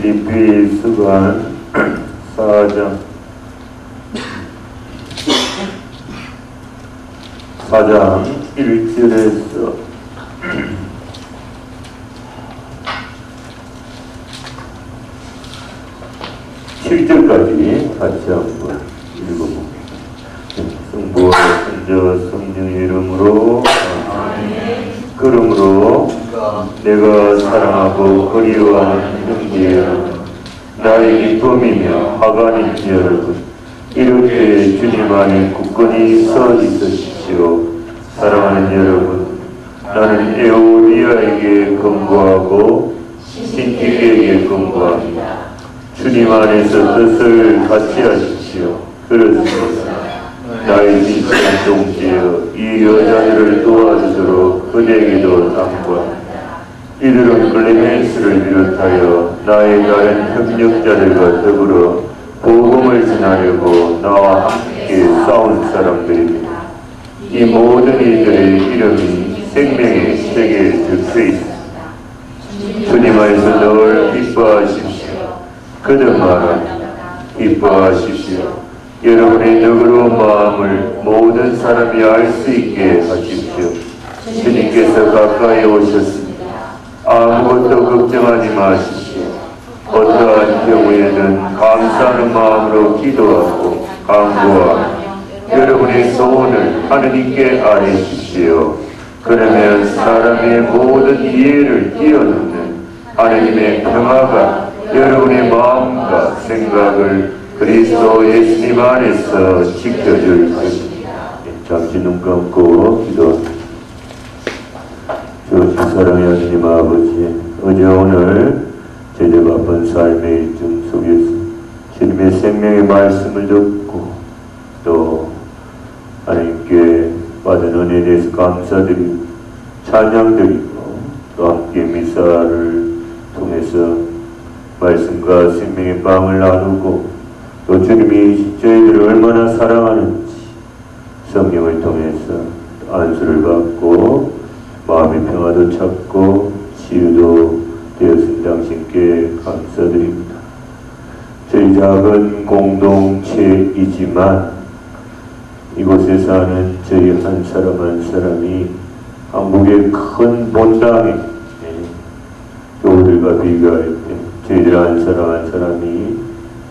빌립비서관 4장 1절에서 7절까지 같이 한번 읽어봅니다. 성부와 성자와 성령의 이름으로 그러므로 내가 사랑하고 그리워하는 형제 여러분, 나의 기쁨이며 하관인 여러분, 이렇게 주님 안에 굳건히 서 있으십시오. 사랑하는 여러분, 나는 에오디아에게 권고하고 신티게에게 권고합니다. 주님 안에서 뜻을 같이 하십시오. 그렇습니다. 나의 진실한 동지여, 이 여자들을 도와주도록 그대에게도 당부합니다. 이들은 클레멘스를 비롯하여 나의 다른 협력자들과 더불어 복음을 전하려고 나와 함께 싸운 사람들입니다. 이 모든 이들의 이름이 생명의 책에 적혀 있습니다. 주님 안에서 늘 기뻐하십시오. 그들 말합니다. 기뻐하십시오. 여러분의 너그러운 마음을 모든 사람이 알 수 있게 하십시오. 주님께서 가까이 오셨습니다. 아무것도 걱정하지 마십시오. 어떠한 경우에는 감사하는 마음으로 기도하고 간구하고 여러분의 소원을 하느님께 아뢰십시오. 그러면 사람의 모든 이해를 뛰어넘는 하느님의 평화가 여러분의 마음과 생각을 그리스도 예수님 안에서 지켜줄 것입니다. 잠시 눈 감고 기도합니다. 사랑의 하나님 아버지, 어제 오늘 저희들 바쁜 삶의 일정 속에서 주님의 생명의 말씀을 듣고 또 하나님께 받은 은혜에 대해서 감사드리고 찬양드리고 또 함께 미사를 통해서 말씀과 생명의 빵을 나누고 또 주님이 저희들을 얼마나 사랑하는지 성령을 통해서 안수를 받고 마음의 평화도 찾고 치유도 되었은 당신께 감사드립니다. 저희 작은 공동체이지만 이곳에 사는 저희 한 사람 한 사람이 한국의 큰 본당에 교우들과 비교할 때 저희들 한 사람 한 사람이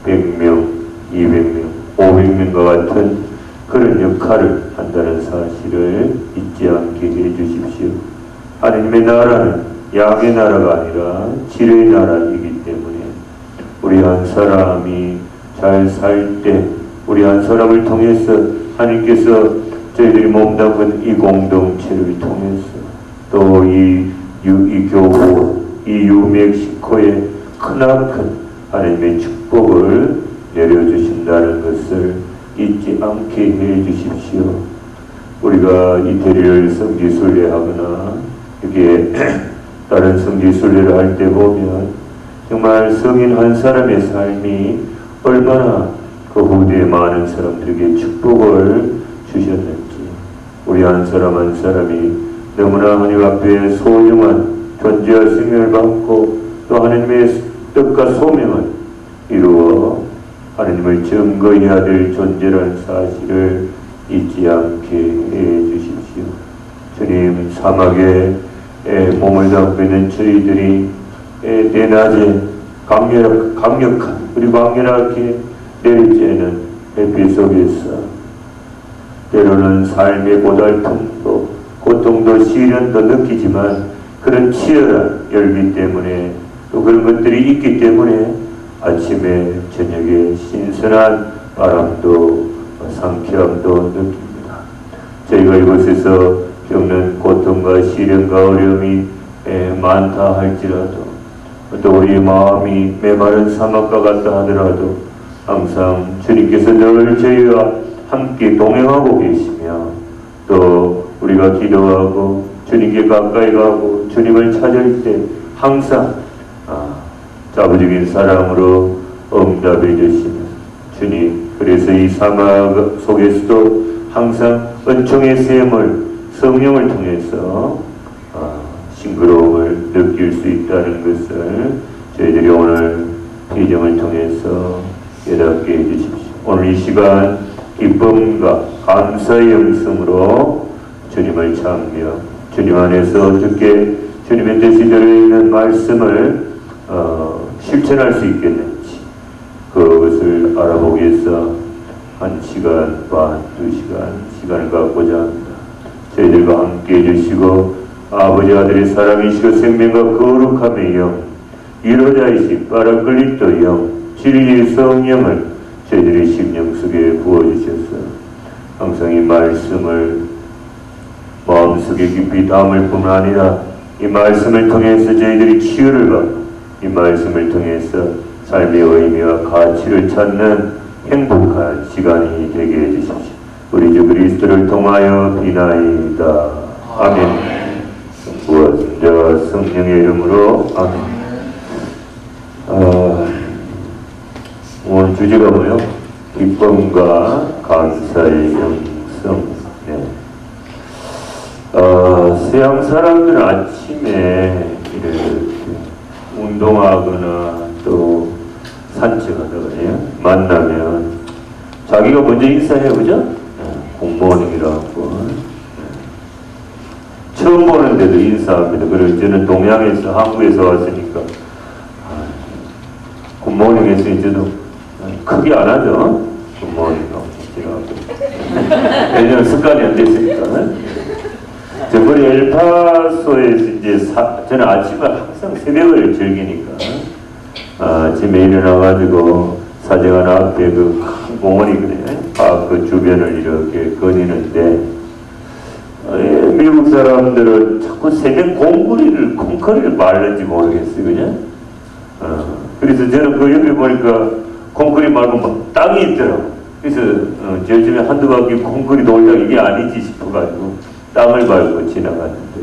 100명, 200명, 500명과 같은 그런 역할을 한다는 사실을 잊지 않게 해주십시오. 하나님의 나라는 양의 나라가 아니라 질의 나라이기 때문에 우리 한 사람이 잘 살 때 우리 한 사람을 통해서 하나님께서 저희들이 몸담은 이 공동체를 통해서 또 이 교우, 이 유멕시코의 크나큰 하나님의 축복을 내려주신다는 것을 잊지 않게 해주십시오. 우리가 이태리를 성지순례하거나 이렇게 다른 성지순례를 할 때 보면 정말 성인 한 사람의 삶이 얼마나 그 후대에 많은 사람들에게 축복을 주셨는지 우리 한 사람 한 사람이 너무나 하나님 앞에 소중한 존재와 생명을 받고 또 하나님의 뜻과 소명을 이루어 하나님을 증거해야 될 존재라는 사실을 잊지 않게 해주십시오. 주님, 사막에 몸을 담고 있는 저희들이 대낮에 강력한 그리고 강렬하게 내리쬐는 햇빛 속에서 때로는 삶의 고달픔도 고통도 시련도 느끼지만 그런 치열한 열기 때문에 또 그런 것들이 있기 때문에 아침에 저녁에 신선한 바람도 상쾌함도 느낍니다. 저희가 이곳에서 겪는 고통과 시련과 어려움이 많다 할지라도 또 우리 마음이 메마른 사막과 같다 하더라도 항상 주님께서 늘 저희와 함께 동행하고 계시며 또 우리가 기도하고 주님께 가까이 가고 주님을 찾을 때 항상 자부적인 사랑으로 응답해 주시는 주님, 그래서 이 사막 속에서도 항상 은총의 샘을 성령을 통해서 싱그러움을 느낄 수 있다는 것을 저희들이 오늘 비정을 통해서 깨닫게 해주십시오. 오늘 이 시간 기쁨과 감사의 영성으로 주님을 찬미하며 주님 안에서 어떻게 주님의 뜻이 들어있는 말씀을 실천할 수 있겠는지 그것을 알아보기 위해서 1시간 반, 2시간 시간을 갖고자 합니다. 저희들과 함께 해주시고 아버지 아들의 사랑이시고 생명과 거룩함의 영, 위로자이신 파라클리토 영, 진리의 성령을 저희들의 심령 속에 부어주셔서 항상 이 말씀을 마음속에 깊이 담을 뿐 아니라 이 말씀을 통해서 저희들이 치유를 받고 이 말씀을 통해서 삶의 의미와 가치를 찾는 행복한 시간이 되게 해주십시오. 우리 주 그리스도를 통하여 비나이다. 아멘. 부활자 성령의 이름으로 아멘. 오늘 주제가 뭐요? 기쁨과 감사의 영성. 네. 서양 사람들은 아침에 이렇게 운동하거나 또 산책하다가 만나면 자기가 먼저 인사해요, 그죠? 굿모닝이라고. 처음 보는데도 인사합니다. 그리고 저는 동양에서, 한국에서 왔으니까 굿모닝 했으니 저도 크게 안 하죠. 굿모닝. 왜냐면 습관이 안 됐으니까. 저번에 엘파소에서 이제 저는 아침에 항상 새벽을 즐기니까 아침에 일어나가지고 사제관 앞에 그 큰 공원이 그래. 그 주변을 이렇게 거니는데 미국 사람들은 자꾸 새벽 콩커리를 말는지 모르겠어요, 그죠? 그래서 저는 그 옆에 보니까 콩커리 말고 막 땅이 있더라고. 그래서 저 집에 한두 바퀴 콩커리 돌다가 이게 아니지 싶어가지고 땅을 밟고 지나갔는데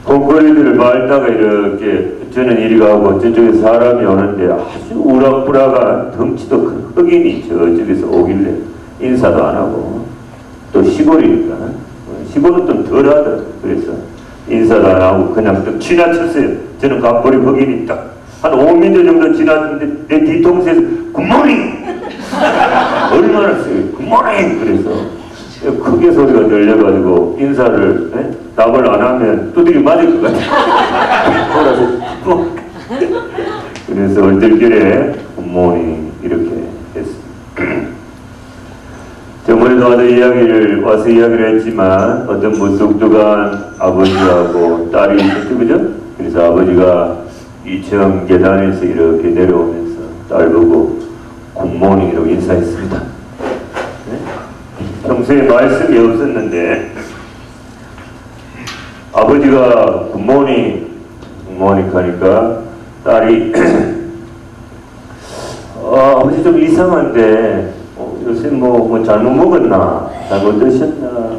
콩커리들을 말다가 이렇게 저는 이리 가고 저쪽에 사람이 오는데 아주 우락부락한 덩치도 큰 흑인이 저쪽에서 오길래 인사도 안 하고 또 시골이니까 시골은 좀 덜하더라고요. 그래서 인사도 안 하고 그냥 또 지나쳤어요. 저는 갑보리 흑인이 딱 한 5m 정도 지났는데 내 뒤통수에서 굿모닝! 얼마나 세요? 굿모닝! 그래서 크게 소리가 들려가지고 인사를 답을 안 하면 두드려 맞을 것 같아요. 그래서 얼떨결에 굿모닝 이렇게 했습니다. 저번에도 와서 이야기를 했지만 어떤 무뚝뚝한 아버지하고 딸이 있었죠, 그죠? 그래서 아버지가 2층 계단에서 이렇게 내려오면서 딸 보고 굿모닝이라고 인사했습니다. 네? 평소에 말씀이 없었는데 아버지가 굿모닝 하니까 딸이 아버지 좀 이상한데 요새 뭐 잘못 먹었나? 잘못 드셨나?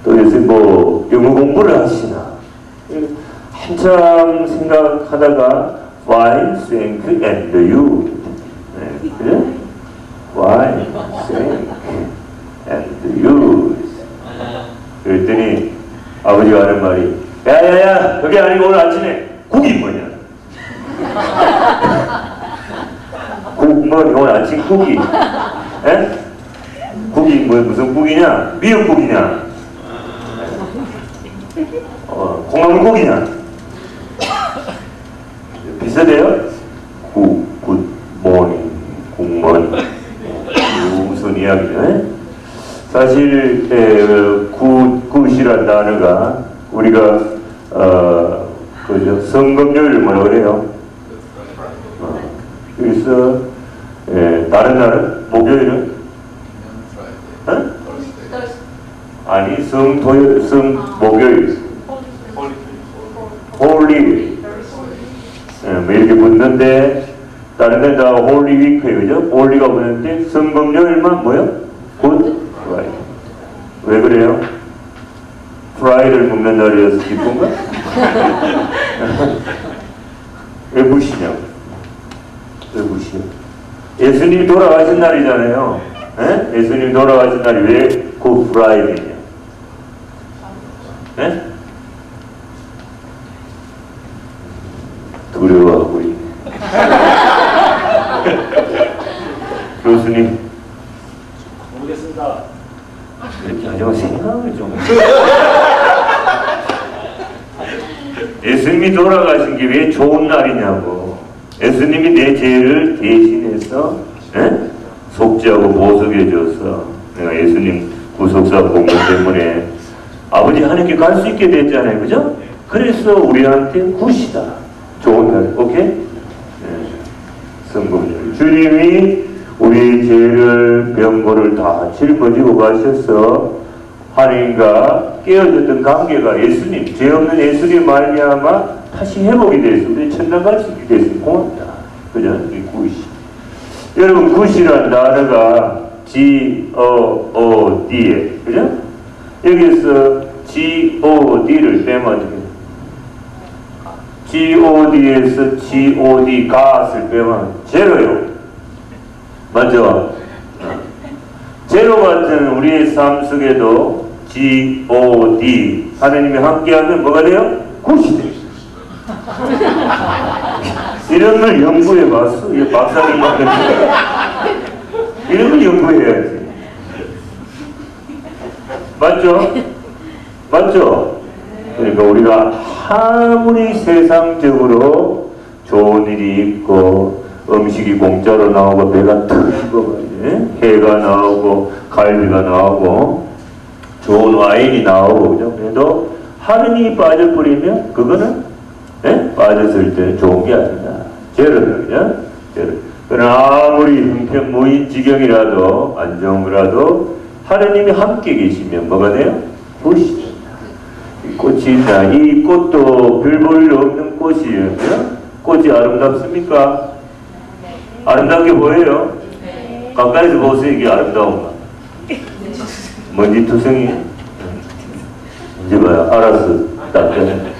또 요새 뭐 영어 공부를 하시나? 한참 생각하다가 Why, thank and you. 네, 그래? Why, thank and you. 그랬더니 아버지가 하는 말이 야야야 그게 아니고 오늘 아침에 국이 뭐냐? 오늘 아침 국이 에? 국이 무슨 국이냐? 미역국이냐? 콩나물국이냐? 비슷해요? 굿모닝 국모닝 무슨 이야기네? 사실 굿이란 단어가 우리가 성금요일 뭐라 그래요? 그래서 다른 날은 목요일은 아니 목요일 홀리 뭐 이렇게 붙는데 다른 데는 다 홀리 위크예요, 그죠? 홀리가 붙는데 성금요일만 뭐요? 굿 프라이데이. 왜 그래요? 프라이를 먹는 날이어서 기쁜가? 왜 무시냐고? 왜 무시해요? 예수님이 돌아가신 날이잖아요. 에? 예수님이 돌아가신 날이 왜 굿 프라이데이냐? 두려워 교수님. 모르겠습니다. 이렇게 하지만 생각을 좀. 예수님이 돌아가신 게 왜 좋은 날이냐고. 예수님이 내 죄를 대신해서 속죄하고 보석해줘서 내가 예수님 구속사 공부 때문에 아버지 하나님께 갈 수 있게 됐잖아요. 그죠? 그래서 우리한테 굿이다. 좋은 날. 오케이? 성공률. 주님이 우리 죄를 병고를 다 짊어지고 가셔서 하나님과 깨어졌던 관계가 예수님, 죄 없는 예수님 말미암아 다시 회복이 돼서 우리 천당 갈 수 있게 됐으면 고맙다. 그죠? 이 굿이. 여러분 굿이라는 단어가 G-O-O-D에 그죠? 여기서 G-O-D를 빼면 어떻게 돼요? G-O-D에서 G-O-D 갓을 빼면 제로요. 맞죠? 제로 같은 우리의 삶 속에도 G-O-D 하나님이 함께하면 뭐가 돼요? 굿이 돼요. 이런 걸 연구해봤어? 이거 박사님 말했는데 이런 걸 연구해야지. 맞죠? 맞죠? 그러니까 우리가 아무리 세상적으로 좋은 일이 있고 음식이 공짜로 나오고 배가 터지고 해가 나오고 갈비가 나오고 좋은 와인이 나오고 그죠? 그래도 하느님이 빠져버리면 그거는 빠졌을 때는 좋은 게 아니다. 죄를 그죠? 죄를. 그러나 아무리 형편무인 지경이라도 안 좋은 거라도 하느님이 함께 계시면 뭐가 돼요? 굿이 된다. 이 꽃이 있다. 이 꽃도 별 볼 일 없는 꽃이에요. 그죠? 꽃이 아름답습니까? 아름답게 보여요? 가까이서 보세요. 이게 아름다운가? 먼지 투성이? 이제 봐요. 알았어. 딱 되네.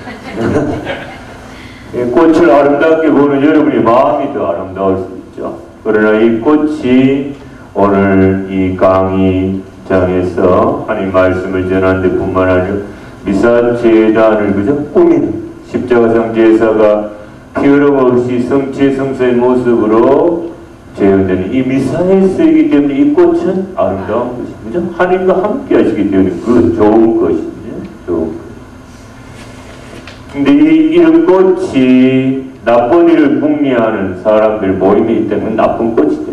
꽃을 아름답게 보는 여러분이 마음이 더 아름다울 수 있죠. 그러나 이 꽃이 오늘 이 강의장에서 하나님 말씀을 전하는 데 뿐만 아니라 미사제단을 그저 꾸미는 십자가상 제사가 피 흐름 없이 성체성소의 모습으로 재현되는 이 미사에 쓰이기 때문에 이 꽃은 아름다운 것입니다. 하나님과 함께 하시기 때문에 그 좋은 것입니다. 좋은 것. 근데 이런 꽃이 나쁜 일을 궁리하는 사람들 모임이 있다면 나쁜 꽃이 됩니다.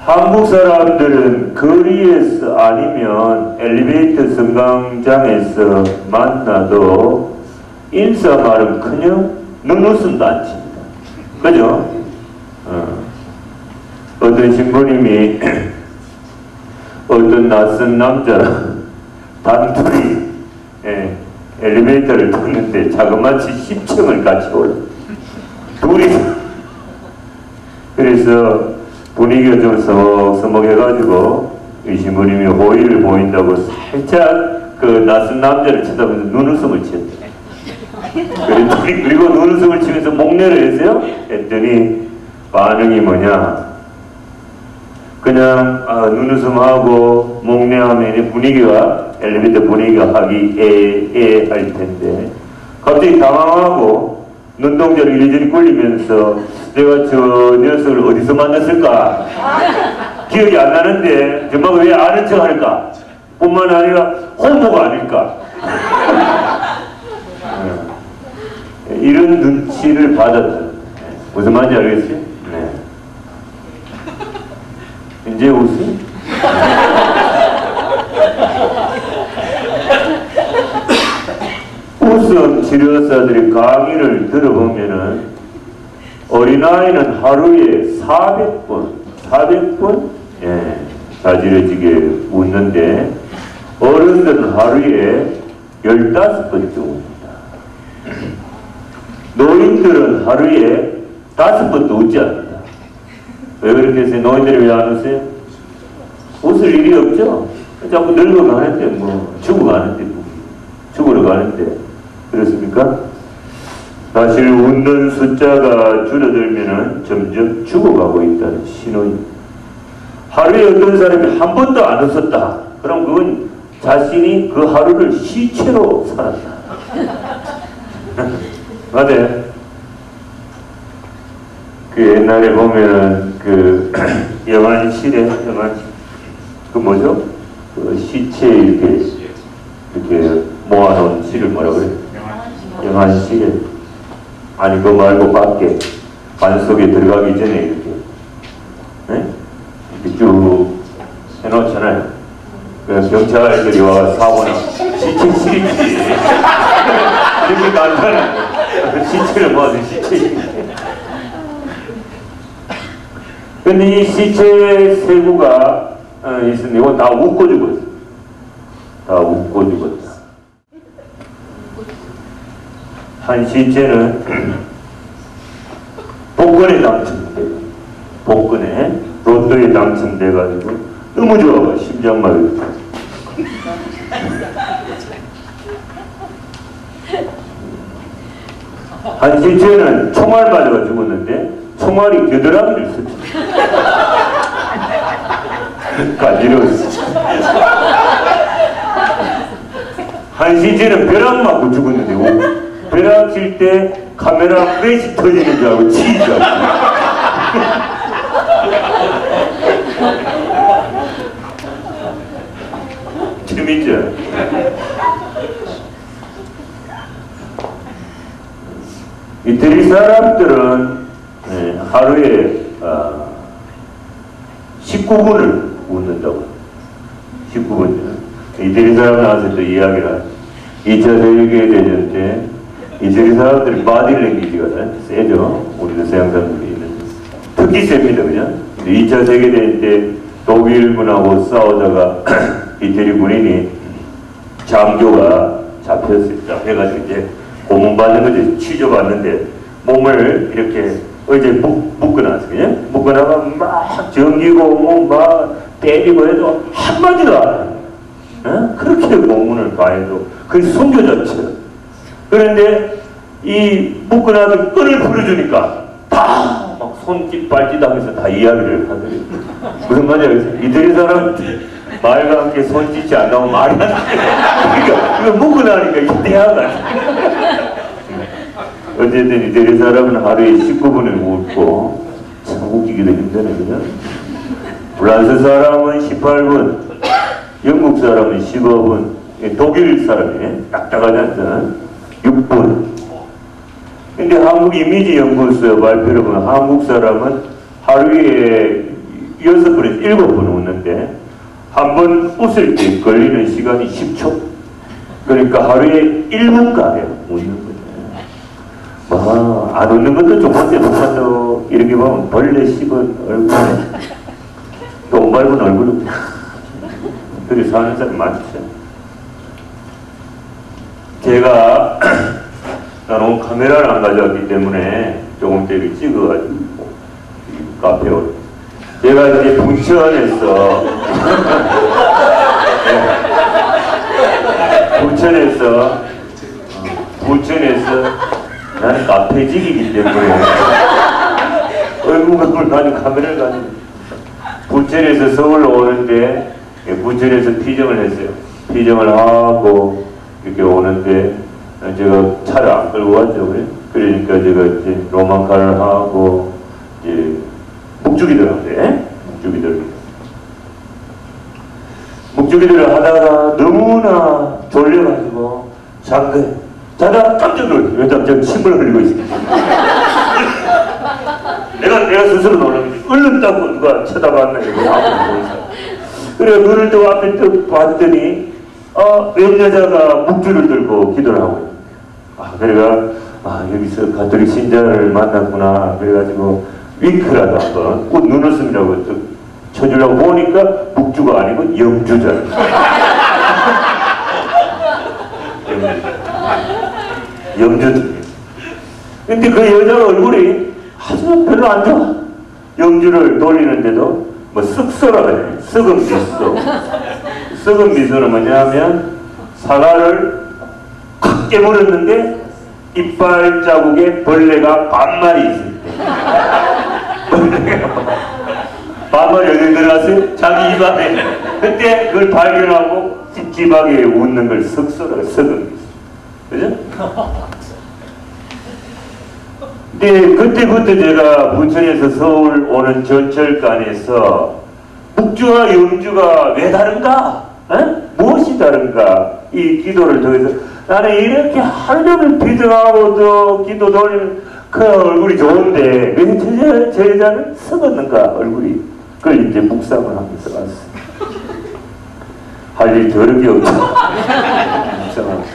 한국 사람들은 거리에서 아니면 엘리베이터 승강장에서 만나도 인사 말은커녕 눈웃음도 안 칩니다. 그죠? 어떤 신부님이 어떤 낯선 남자랑 단둘이 엘리베이터를 탔는데 자그마치 10층을 같이 올라. 둘이. 그래서 분위기가 좀 서먹해가지고 이 신부님이 호의를 보인다고 살짝 그 낯선 남자를 쳐다보면서 눈웃음을 쳤대. 그리고 눈웃음을 치면서 목례를 했어요? 했더니 반응이 뭐냐? 그냥 눈웃음하고 목례하면 분위기가 엘리베이터 분위기가 하기 할 텐데 갑자기 당황하고 눈동자를 이리저리 굴리면서 내가 저 녀석을 어디서 만났을까? 기억이 안 나는데 정말 왜 아는 척 할까? 뿐만 아니라 호모가 아닐까? 이런 눈치를 받았다. 무슨 말인지 알겠어요? 네. 이제 웃음? 웃음 치료사들의 강의를 들어보면은 어린아이는 하루에 400번 자지러지게 웃는데 어른들은 하루에 15번쯤 웃는다. 노인들은 하루에 5번도 웃지 않는다. 왜 그렇게 했어요? 노인들이 왜 안 웃어요? 웃을 일이 없죠? 자꾸 늙어가는데 뭐 죽어가는데 죽으러 가는데 그렇습니까? 사실 웃는 숫자가 줄어들면은 점점 죽어가고 있다는 신호입니다. 하루에 어떤 사람이 한 번도 안 웃었다. 그럼 그건 자신이 그 하루를 시체로 살았다. 맞아요? 그 옛날에 보면은 그 영안실에 그 뭐죠? 그 시체 이렇게 모아놓은 실을 뭐라 그래? 영안실에. 아니 그거 말고 밖에 관 속에 들어가기 전에 이렇게, 네? 이렇게 쭉 해놓잖아요. 그래서 경찰들이 와서 사고나 시체실이지. 이렇게 간단한 시체를 모아서 시체. 근데 이 시체 세구가 있었는데 이건 다 웃고 죽었어. 다 웃고 죽었다. 한 시체는 복권에 당첨돼. 복권에 로또에 당첨돼가지고 너무 좋아가 심장마비. 한 시체는 총알 맞아가 죽었는데 총알이 겨드랑이를 썼지. 간지러웠어. 한 시체는 벼락 맞고 죽었는데 벼락 칠 때 카메라 플래시 터지는 줄 알고 치인 줄 알고. 재밌죠? 이태리 사람들은 하루에 19분을 웃는다고. 19분. 이태리 사람 나와서 또 이야기를 하죠. 2차 세계대전 때 이태리 사람들이 바디랭귀지가 세죠. 우리도 서양 사람들이 있는데. 특히 셉니다, 그냥. 2차 세계대전 때 독일군하고 싸우다가 이태리 군인이 장교가 잡혔어요. 잡혀가지고 이제 고문받는 거지. 취조받는데 몸을 이렇게 어제 묶어놨어. 그냥 묶어놔면 막 정기고 뭐 막 때리고 해도 한마디도 안 해. 어? 그렇게 고문을 가해도 그게 숨겨졌죠. 그런데 이 묶어놔도 끈을 풀어주니까 다 막 손짓 발짓 하면서 다 이야기를 하더래요. 무슨 말이야? 이태리 사람 말과 함께 손짓이 안 나오면 말이 안 돼. 그러니까 이거 묶어놔니까 이게 대화가 어쨌든 이태리 사람은 하루에 19분을 웃고 참 웃기기도 힘드네. 그죠? 프랑스 사람은 18분, 영국 사람은 15분, 독일 사람이 딱딱하지 않잖아. 6분. 근데 한국 이미지 연구소 발표를 보면 한국 사람은 하루에 6분에서 7분 웃는데 한 번 웃을 때 걸리는 시간이 10초. 그러니까 하루에 1분가량 웃는 거예요. 안 웃는 것도 좋은데 못한다고 이렇게 보면 벌레 씹은 얼굴에 똥 밟은 얼굴로 그렇게 사는 사람 많죠. 제가 나는 카메라를 안 가져왔기 때문에 조금 때를 찍어가지고 카페에 제가 이제 부천에서 부천에서 나는 카페직이기 때문에 얼굴을 가지고 카메라를 가지고 부천에서 서울로 오는데 부천에서 피정을 했어요. 피정을 하고 이렇게 오는데 제가 차를 안 끌고 왔죠. 그래? 그러니까 제가 이제 로망카를 하고 이제 묵주기들한테 묵주기들을 하다가 너무나 졸려가지고 자다 깜짝 놀랐어요. 왜냐면 침을 흘리고 있습니다. 내가 스스로 놀랐는데 얼른 딱 누가 쳐다봤나 이거 그래 눈을 또 앞에 또 봤더니 웬 여자가 묵주를 들고 기도를 하고 있어요. 그래가 여기서 가톨릭 신자를 만났구나. 그래가지고 윙크라도 한번 꼭 눈웃음이라고 또 쳐주려고 보니까 묵주가 아니고 영주잖아. 영주. 근데 그 여자 얼굴이 아주 별로 안 좋아. 영주를 돌리는데도 뭐 쓱써라 그래. 썩은 미소. 썩은 미소는 뭐냐면 사과를 콱 깨물었는데 이빨 자국에 벌레가 반마리 있을 때. 반마리 어디 들어갔어요? 자기 입안에. 그때 그걸 발견하고 찝찝하게 웃는 걸 쓱써라. 썩은 미소. 그죠? 근데 그때부터 제가 부천에서 서울 오는 전철간에서 북주와 영주가 왜 다른가? 무엇이 다른가? 이 기도를 통해서 나는 이렇게 하루 종일 비등하고도 기도 돌리는 그 얼굴이 좋은데 왜 저 여자는 썩었는가 얼굴이. 그걸 이제 묵상을 하면서 왔어요. 할 일 더럽게 없죠. 묵상하면서.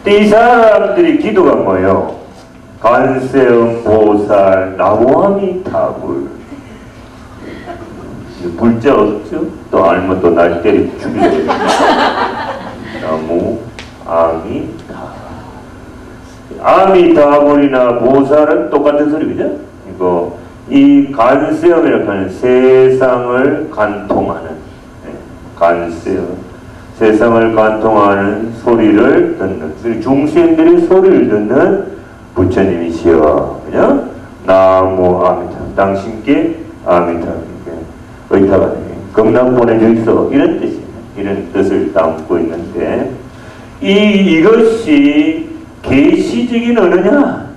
이 사람들이 기도가 뭐예요? 관세음 보살 나무아미타불. 불자 없죠? 또 알면 또 날 때리 죽이죠. 나무 아미타불. 아미타불이나 보살은 똑같은 소리, 그죠? 이거 이 관세음이라고 하는 세상을 관통하는, 관세음, 세상을 관통하는 소리를 듣는, 중생들의 소리를 듣는 부처님이시여, 그죠? 나무 아미타, 당신께 아미타, 의타가 겁나 보내주소, 이런 뜻입니다. 이런 뜻을 담고 있는데, 이것이 계시적인 언어냐?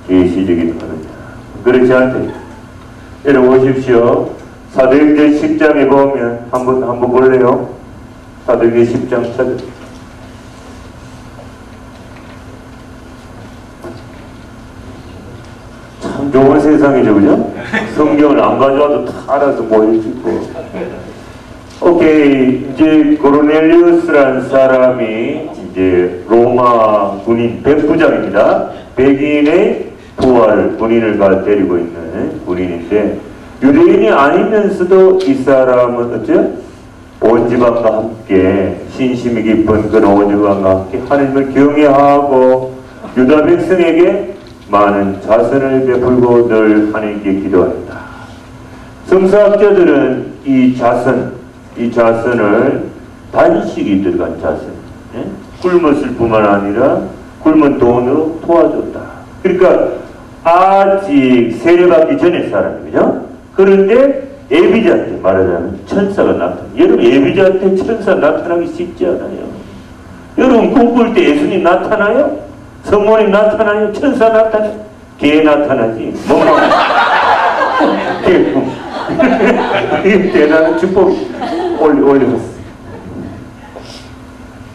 계시적인 언어냐? 그렇지 않대. 여러분 보십시오. 사도행전 10장에 보면 한번 볼래요? 사도행전 10장 찾아. 참 좋은 세상이죠, 그죠? 성경을 안 가져와도 다 알아서 모여있고. 오케이, 이제 고르넬리우스라는 사람이 이제 로마 군인 백부장입니다. 백인의 부활 군인을 데리고 있는 군인인데, 유대인이 아니면서도 이 사람은 어째? 온 집안과 함께 신심이 깊은 그런 온 집안과 함께 하나님을 경외하고 유다 백성에게 많은 자선을 베풀고 늘 하나님께 기도했다. 성서학자들은 이 자선을 단식이 들어간 자선, 굶었을 뿐만 아니라 굶은 돈으로 도와줬다. 그러니까 아직 세례받기 전에 사람이죠. 그런데 예비자한테 말하자면 천사가 나타나. 여러분 예비자한테 천사 나타나기 쉽지 않아요. 여러분 꿈꿀 때 예수님 나타나요? 성모님 나타나요? 천사 나타나요? 개 나타나지. 멍멍. 이 대단한 축복이 올려졌어요.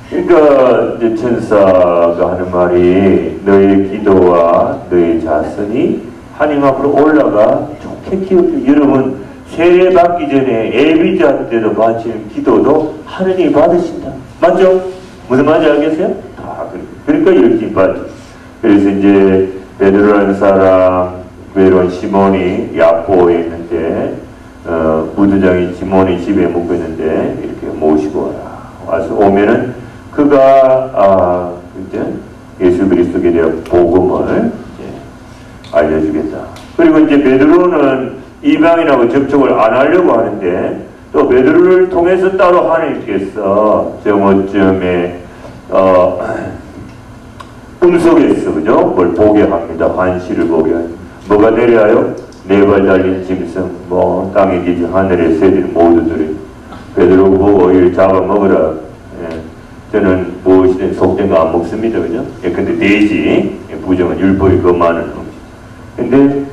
그러니까 이제 천사가 하는 말이 너의 기도와 너의 자선이 하나님 앞으로 올라가 좋게 기억해. 여러분 세례 받기 전에 예비자 때도 바치는 기도도 하나님이 받으신다. 맞죠? 무슨 말인지 알겠어요? 다 그러니까 이렇게 받죠. 그래서 이제 베드로라는 사람 외로운 시몬이 야포에 있는데 부두장이 시몬이 집에 묵고 있는데 이렇게 모시고 와서 오면은 그가 이제 예수 그리스도에 대한 복음을 알려주겠다. 그리고 이제 베드로는 이방인하고 접촉을 안 하려고 하는데 또 베드로를 통해서 따로 하나님께서 정오쯤에 꿈속에서 그죠? 뭘 보게 합니다. 환시를 보게 합니다. 뭐가 내려와요? 네 발 달린 짐승, 뭐 땅에 기지 하늘의 새들 모두들이 베드로 보고 이를 잡아먹으라. 저는 무엇이든 속된 거 안 먹습니다. 그죠? 근데 돼지, 부정은 율법이 그 많은 음식. 근데,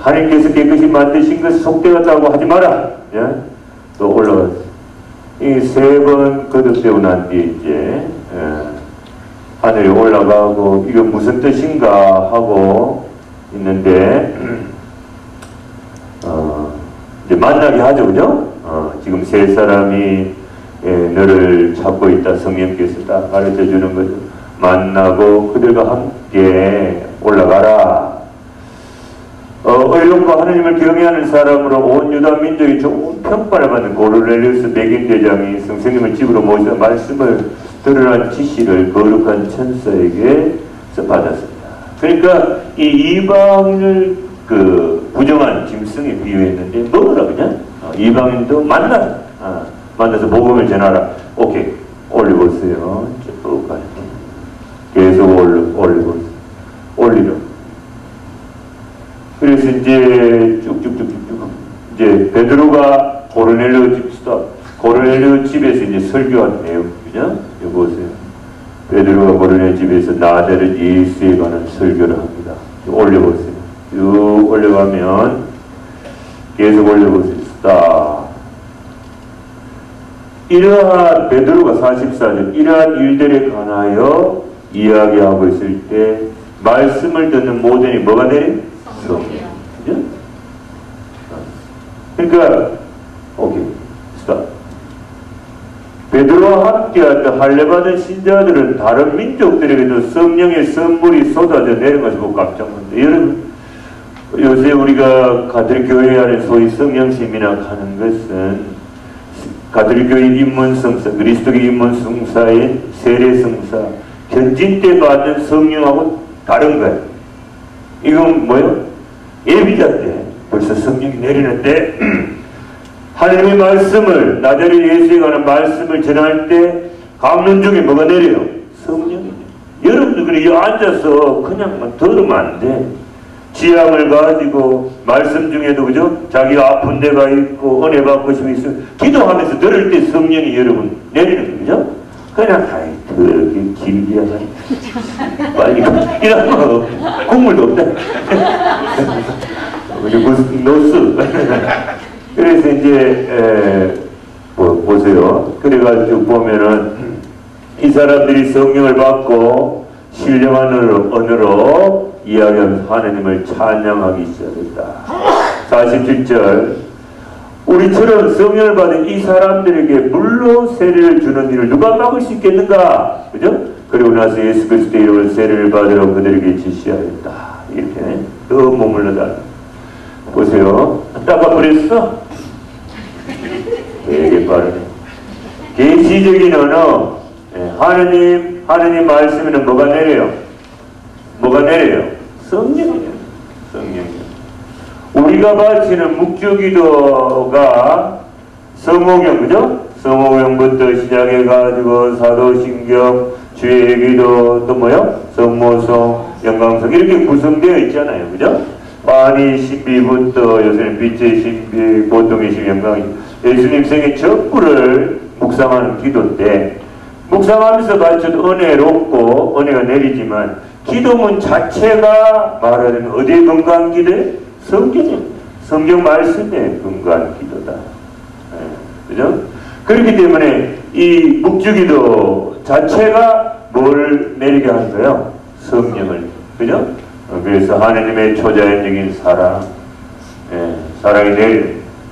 하나님께서 깨끗이 만드신 것을 속되었다고 하지 마라. 또 올라갔어. 이 세 번 거듭되고 난 뒤에 이제, 하늘에 올라가고, 이거 무슨 뜻인가 하고 있는데, 이제 만나게 하죠. 그죠? 지금 세 사람이 너를 찾고 있다. 성령께서 딱 가르쳐 주는 거죠. 만나고 그들과 함께 올라가라. 의롭고 하나님을 경외하는 사람으로 온 유다 민족이 좋은 평판을 받는 고르넬리우스 백인 대장이 선생님을 집으로 모셔 말씀을 들으라는 지시를 거룩한 천사에게서 받았습니다. 그러니까 이 이방인을 부정한 짐승에 비유했는데 먹으라 그냥. 이방인도 만나라. 만나서 복음을 전하라. 오케이. 올리고 있어요. 쭉 갈게. 계속 올리고 있어요. 올리려. 그래서 이제 쭉쭉쭉쭉 이제 베드로가 고르넬리오 집에서 이제 설교한 내용, 그죠? 여기 보세요. 베드로가 고린의 집에서 나자렛 예수에 관한 설교를 합니다. 올려보세요. 쭉 올려가면 계속 올려보세요. 스탑. 이러한 베드로가 44절 이러한 일들에 관하여 이야기하고 있을 때 말씀을 듣는 모든이 뭐가 내려? 성령. 그죠? 그러니까 오케이 스탑. 베드로와 함께했던 할례받은 신자들은 다른 민족들에게도 성령의 선물이 쏟아져 내린 것을 보고 깜짝 놀랐는데, 여러분 요새 우리가 가톨릭 교회 안에 소위 성령세미나 하는 것은 가톨릭 교회 입문성사, 그리스도교 입문성사인 세례성사, 현진 때 받는 성령하고 다른 거예요. 이건 뭐예요? 예비자 때 벌써 성령이 내리는데 하나님의 말씀을, 나자렛 예수에 관한 말씀을 전할 때 강론 중에 뭐가 내려요? 성령이. 여러분들 그래 앉아서 그냥 들으면 안 돼. 지향을 가지고 말씀 중에도 그죠? 자기가 아픈 데가 있고 은혜 받고 싶은 있으면 기도하면서 들을 때 성령이 여러분 내리는 거죠? 그냥 하여튼 길게 하자. 빨리 이러면 국물도 없다. 무슨 노스. 그래서 이제 보세요. 그래가지고 보면은 이 사람들이 성령을 받고 신령한 언어로 이야기하면서 하나님을 찬양하기 시작했다. 47절 우리처럼 성령을 받은 이 사람들에게 물로 세례를 주는 일을 누가 막을 수 있겠는가? 그죠? 그리고 나서 예수 그리스도의 이름으로 세례를 받으라고 그들에게 지시하였다. 이렇게 더 머물러다. 보세요. 닦아버렸어? 되게 빠르네. 계시적인 언어. 하느님 말씀에는 뭐가 내려요? 뭐가 내려요? 성령이에요. 성령이에요. 우리가 바치는 묵주기도가 성호경, 그죠? 성호경부터 시작해가지고 사도신경, 주의 기도, 또 뭐요? 성모성, 영광성 이렇게 구성되어 있잖아요. 그죠? 환희 신비부터 요새는 빛의 신비, 보통의 신비, 영광이 예수님 생애 전부를 묵상하는 기도인데 묵상하면서 바쳐도 은혜롭고 은혜가 내리지만 기도문 자체가 말하자면 어디에 근거한 기도에? 성경에, 성경 말씀에 근거한 기도다. 네, 그죠? 그렇기 때문에 이 묵주기도 자체가 뭘 내리게 하는 거예요? 성령을. 그죠? 그래서 하나님의 초자연적인 사랑, 사랑이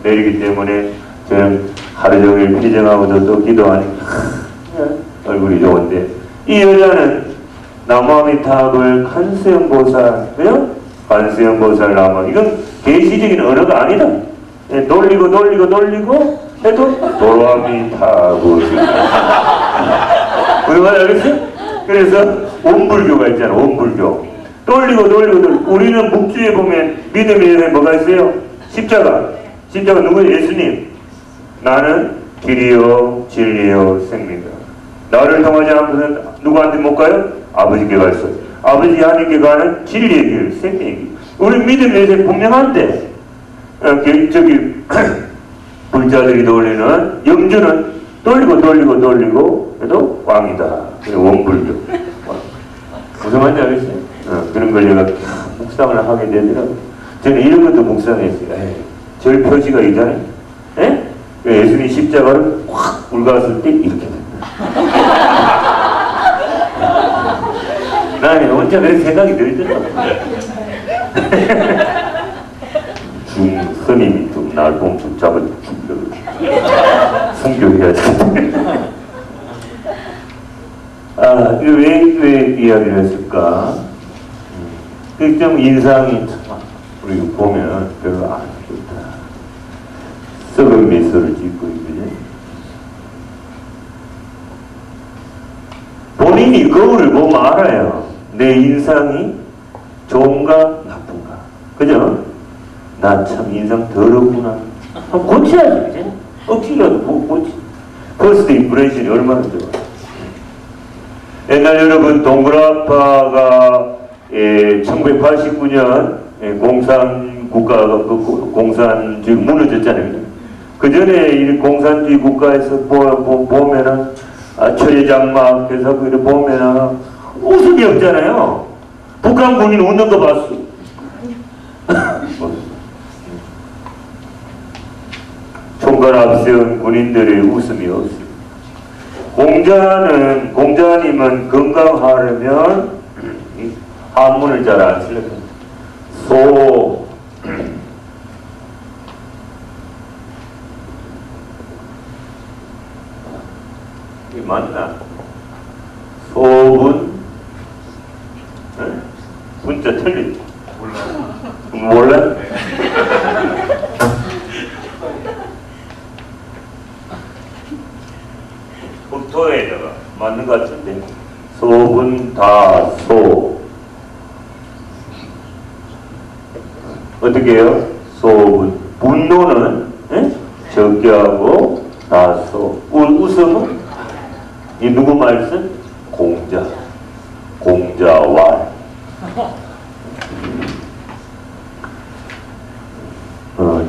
내리기 때문에 저는 하루 종일 피정하고도 또 기도하니까 얼굴이 좋은데 이 여자는 나무아미탑을 간수형보살, 그죠? 간수형보살 나무, 이건 계시적인 언어가 아니다. 돌리고 해도 도로아미탑을 그런 거 알겠어요? 그래서 원불교가 있잖아. 원불교 돌리고 우리는 묵주에 보면 믿음에 뭐가 있어요? 십자가 누구예요? 예수님. 나는 길이요 진리요 생명이다. 나를 통하지 않고는 누구한테 못 가요? 아버지께 갈 수. 아버지 하나님께 가는 진리의 길, 생명의 길. 우리 믿음에 분명한데 저기 불자들이 돌리는 영주는 돌리고 해도 왕이다. 원불교. 무슨 말인지 알겠어요? 그런 걸 내가 묵상을 하게 되더라고요. 저는 이런 것도 묵상했어요. 절 표지가 있잖아요. 예수님 십자가를 확 굴갔을 때 이렇게 됩니다. 나는 혼자 그렇게 생각이 들더라고요. 스님이 좀 날 보면 붙잡아 순교해야 돼. 왜 이야기를 했을까? 좀 인상이 참 우리 보면 별로 안 좋다. 썩은 미소를 짓고 있거든요. 본인이 거울을 보면 알아요. 내 인상이 좋은가 나쁜가. 그죠? 나 참 인상 더럽구나. 고쳐야지, 그죠? 억지라도 고치. 퍼스트 임프레션이 얼마나 좋아요. 옛날 여러분 동그라파가 1989년 공산국가가 공산주의 무너졌잖아요. 그 전에 이 공산주의 국가에서 보면은 철의장막 그래서 그걸 보면 웃음이 없잖아요. 북한 군인 웃는 거 봤어. 총괄 앞세운 군인들의 웃음이 없습니다. 공자님은 건강하려면 한문을 잘 안 쓰려고 이게 맞나? 소분 문자 틀리지? 몰라? 국토에다가 맞는 것 같은데 소분다소 어떻게 해요? 소분 분노는 적게 하고 다소 웃음은 이 누구 말씀? 공자왈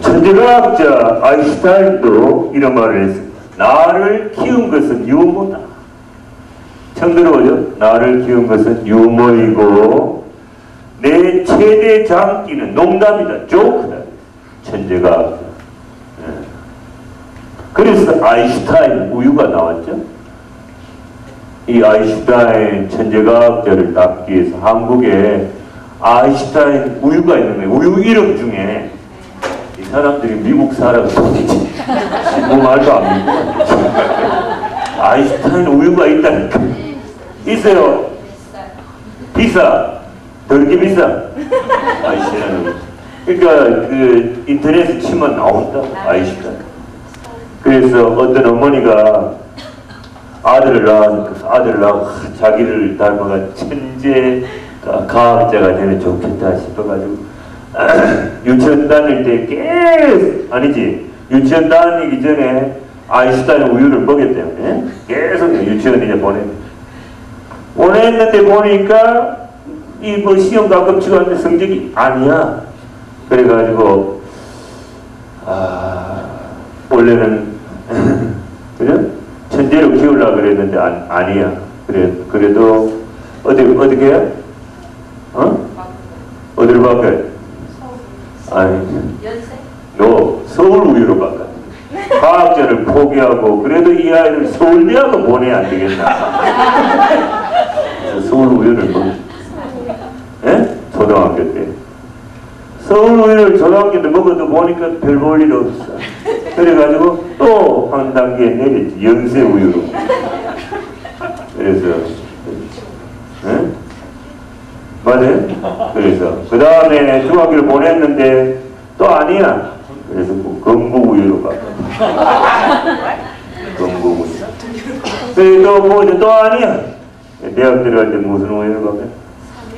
천재과학자 아인슈타인도 이런 말을 했습니다. 나를 키운 것은 유머다. 처음 들어보죠? 나를 키운 것은 유머이고 내 최대 장기는 농담이다. 조크다. 천재과학자. 그래서 아인슈타인 우유가 나왔죠. 이 아인슈타인 천재과학자를 닦기 위해서 한국에 아인슈타인 우유가 있는 거예요. 우유 이름 중에 이 사람들이 미국 사람 도대체 뭐 말도 안 믿고 아인슈타인 우유가 있다니까. 있어요. 비싸. 더럽게 비싸. 아인슈타인. 그러니까 그 인터넷에 치면 나온다. 아인슈타인. 그래서 어떤 어머니가 아들을 낳고 자기를 닮아가 천재 과학자가 되면 좋겠다 싶어가지고 유치원 다닐 때 유치원 다니기 전에 아인슈타인 우유를 먹였대요. 계속 유치원에 보냈는데 보니까 이 뭐 시험 가끔 치고하는데 성적이 아니야. 그래가지고 원래는 그죠? 천재로 키우려고 그랬는데 아니야. 그래도 어떻게 해요? 어디로 바꿔요? 아니, 너 서울 우유로 바꿔. 과학자를 포기하고 그래도 이 아이를 서울대학을 보내야 안 되겠나? 서울 우유를 초등학교 때. 서울 우유를 초등학교 때 먹어도 보니까 별 볼 일 없어. 그래가지고 또 한 단계 내렸지. 연세 우유로. 그래서 맞아요? 그래서 그 다음에 중학교를 보냈는데 또 아니야. 그래서 건국 우유로 바꿔. 건국 우유. 그래서 또 아니야. 대학 들어갈 때 무슨 우유로 바꿔?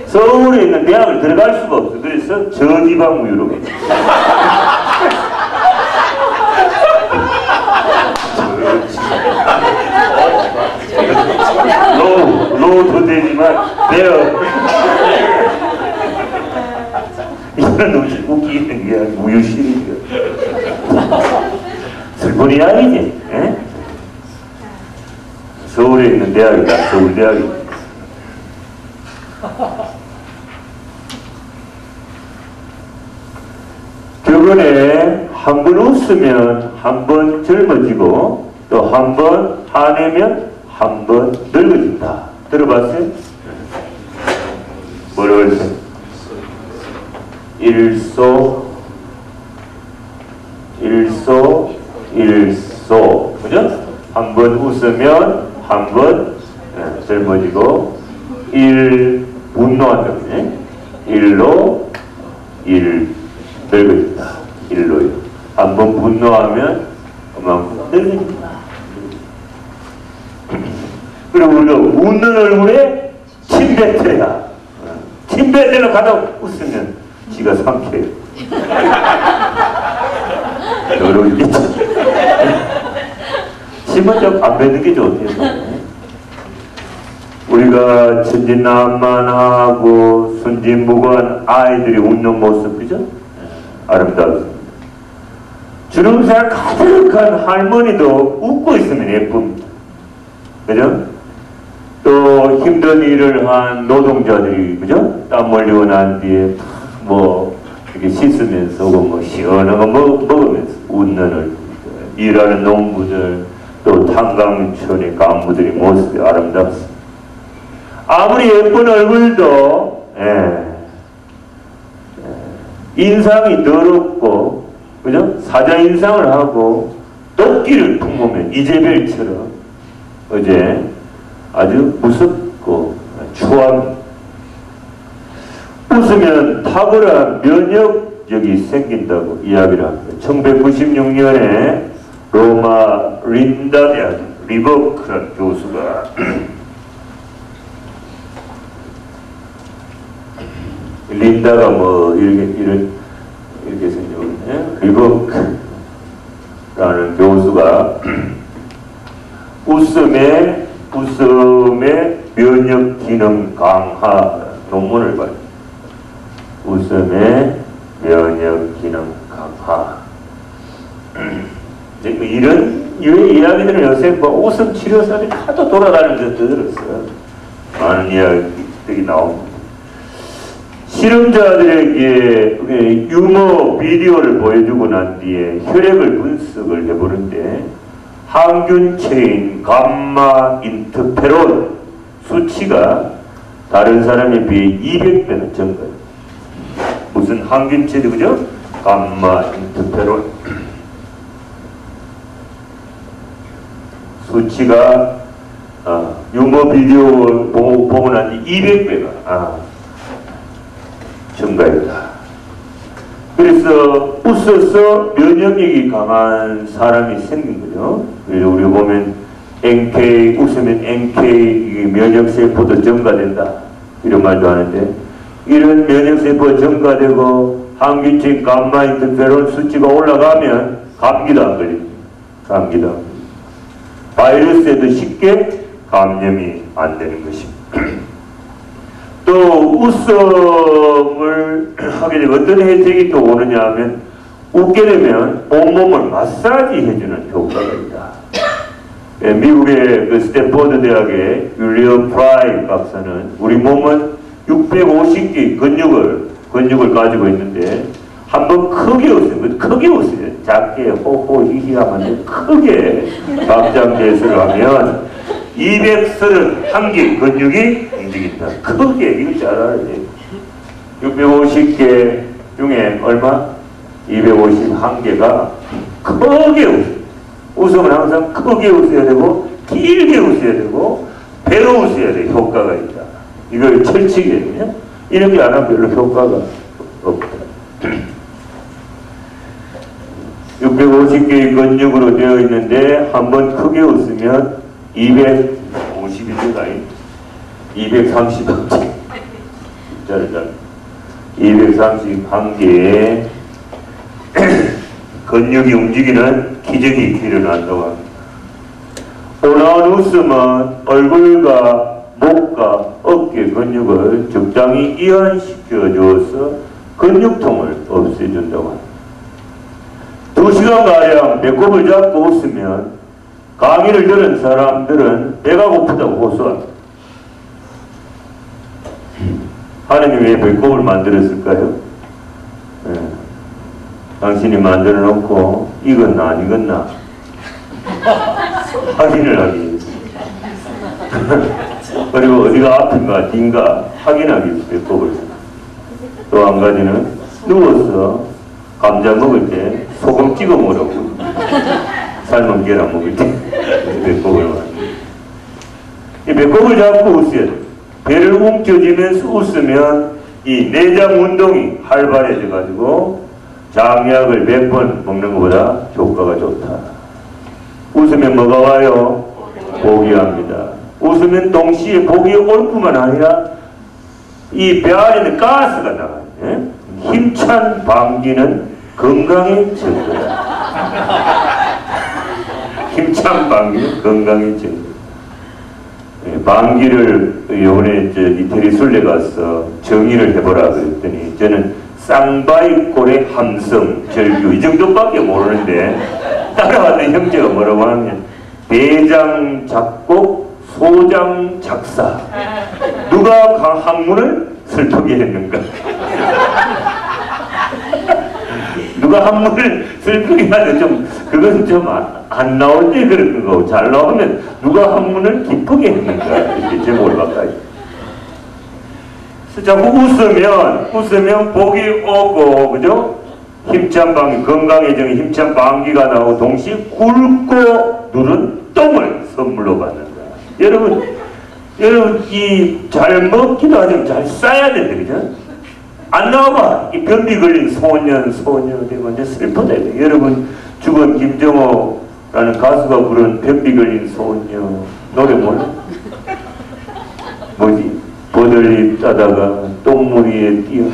서울에 있는 대학을 들어갈 수가 없어. 그래서 저지방 우유로 바꿔. 로도 되지만 내가 이건 웃기는 게 우유 시리즈. 슬픈 이야기지. 서울에 있는 대학이다. 서울대학이. 교근에 한 번 웃으면 한 번 젊어지고 또 한 번 화내면 한 번 늙어진다. 들어봤어요? 뭐라고 했어요? 일소 그죠? 한 번 웃으면 한 번 젊어지고 분노한다. 일로 늙어진다. 일로요. 한 번 분노하면 그만큼 늙어진다. 그리고 우리가 웃는 얼굴에 침 뱉어야. 침 뱉으러 가다 웃으면 지가 삼켜요. 더러울겠지. 침은 좀 안 뱉는 게 좋대요. 우리가 천진난만하고 순진무구한 아이들이 웃는 모습, 그죠? 아름답습니다. 주름살 가득한 할머니도 웃고 있으면 예쁩니다. 그죠? 또 힘든 일을 한 노동자들이, 그죠? 땀 흘리고 난 뒤에 뭐 이렇게 씻으면서 뭐 시원한 거 먹으면서 웃는 얼굴, 일하는 농부들, 또 탄광촌의 간부들이 모습이 아름답습니다. 아무리 예쁜 얼굴도 인상이 더럽고, 그죠? 사자 인상을 하고 도끼를 품으면 이재별처럼 어제 아주 무섭고 추한, 웃으면 탁월한 면역력이 생긴다고 이야기를 합니다. 1996년에 로마 린다 대학 리버크란 교수가 린다가 뭐 이렇게 생겼네. 리버크라는 교수가 웃음의 면역 기능 강화 논문을 봤습니다. 웃음의 면역 기능 강화. 이런 이야기들은 요새 뭐 웃음 치료사들이 하도 돌아다니면서 들었어요. 많은 이야기들이 나옵니다. 실험자들에게 유머 비디오를 보여주고 난 뒤에 혈액을 분석을 해보는데 항균체인 감마 인터페론 수치가 다른 사람에 비해 200배나 적어요. 무슨 항균체도 그죠? 감마 인터페론 수치가 유머 비디오 보고 난 뒤 200배가 증가했다. 그래서 웃어서 면역력이 강한 사람이 생긴 거죠. 그래서 우리 보면 NK, 웃으면 NK 면역세포도 증가된다 이런 말도 하는데, 이런 면역세포가 증가되고 항균체인 감마 인터페론 수치가 올라가면 감기도 안 걸립니다. 감기도 안 걸립니다. 바이러스에도 쉽게 감염이 안 되는 것입니다. 또 웃음을 하게 되면 어떤 혜택이 또 오느냐 하면, 웃게 되면 온몸을 마사지 해주는 효과가 있다. 미국의 그 스탠포드 대학의 윌리엄 프라이 박사는 우리 몸은 650개의 근육을 가지고 있는데, 한번 크게 웃으면 크게 웃어요. 작게 호호 히히 하면 크게 박장대소를 하면 231개 근육이 움직인다. 크게, 이거 잘 알아야 돼. 650개 중에 얼마? 251개가 크게 웃어요. 웃으면 항상 크게 웃어야 되고 길게 웃어야 되고 배로 웃어야 돼. 효과가 있다. 이걸 철칙이거든요. 이렇게 안 하면 별로 효과가 없다. 650개의 근육으로 되어 있는데 한번 크게 웃으면 251개가 아닌 231개 231개의 근육이 움직이는 기적이 일어난다고 합니다. 올라온 웃음은 얼굴과 목과 어깨 근육을 적당히 이완시켜 주어서 근육통을 없애준다고 합니다. 2시간가량 배꼽을 잡고 웃으면 강의를 들은 사람들은 배가 고프다고 호소합니다. 하느님이 왜 배꼽을 만들었을까요? 당신이 만들어 놓고 익었나 안 익었나 확인을 하기 위해서 그리고 어디가 아픈가 딘가 확인하기 위해서 배꼽을. 또 한 가지는 누워서 감자 먹을 때 소금 찍어 먹으라고. 삶은 계란 먹을 때 배꼽을 만듭니다. 이 배꼽을 잡고 웃어야 돼. 배를 움켜쥐면서 웃으면 이 내장 운동이 활발해져 가지고 장약을 몇 번 먹는 것보다 효과가 좋다. 웃으면 뭐가 와요? 복이 옵니다. 웃으면 동시에 복이 올 뿐만 아니라 이 배 안에는 가스가 나가요. 힘찬 방귀는 건강의 증거다. 힘찬 방귀는 건강의 증거. 방귀를 요번에 이태리 순례 가서 정의를 해보라 그랬더니 저는 쌍바이꼴의 함성, 절규 이 정도밖에 모르는데 따라왔던 형제가 뭐라고 하면 대장 작곡 소장 작사. 누가 한문을 슬프게 했는가? 누가 한문을 슬프게 하는 좀 그건 좀 안 나올 때 그런 거고 잘 나오면 누가 한문을 기쁘게 했는가 이렇게 제목을 바꿔요. 자꾸 웃으면 복이 오고 그죠? 힘찬 방귀 건강해지는 힘찬 방귀가 나오고 동시에 굵고 누른 똥을 선물로 받는다. 여러분 이 잘 먹기도 하지만 잘 싸야 된다 그죠? 안 나와봐. 이 변비 걸린 소년 되고 이제 슬프다. 여러분 죽은 김정호라는 가수가 부른 변비 걸린 소녀 노래 몰라? 뭐지? 버들잎 따다가 똥물 위에 뛰어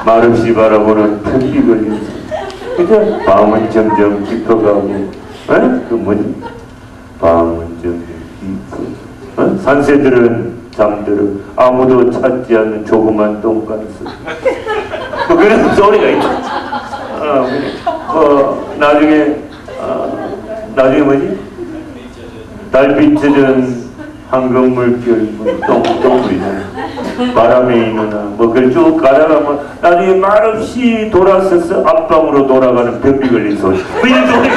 말없이 바라보는 변비 걸린 소녀. 그죠? 밤은 점점 깊어가고 그 뭐지? 밤은 점점 깊어. 산새들은 잠들어 아무도 찾지 않는 조그만 똥간수. 뭐 그런 소리가 있죠. 나중에 뭐지? 달빛 젖은 황금 물결 똥물이잖아. 바람에 있느나 뭐 그걸 쭉 가다가 뭐 나중에 말없이 돌아서서 앞방으로 돌아가는 변비 걸린 소리. 뭐 이런 소리.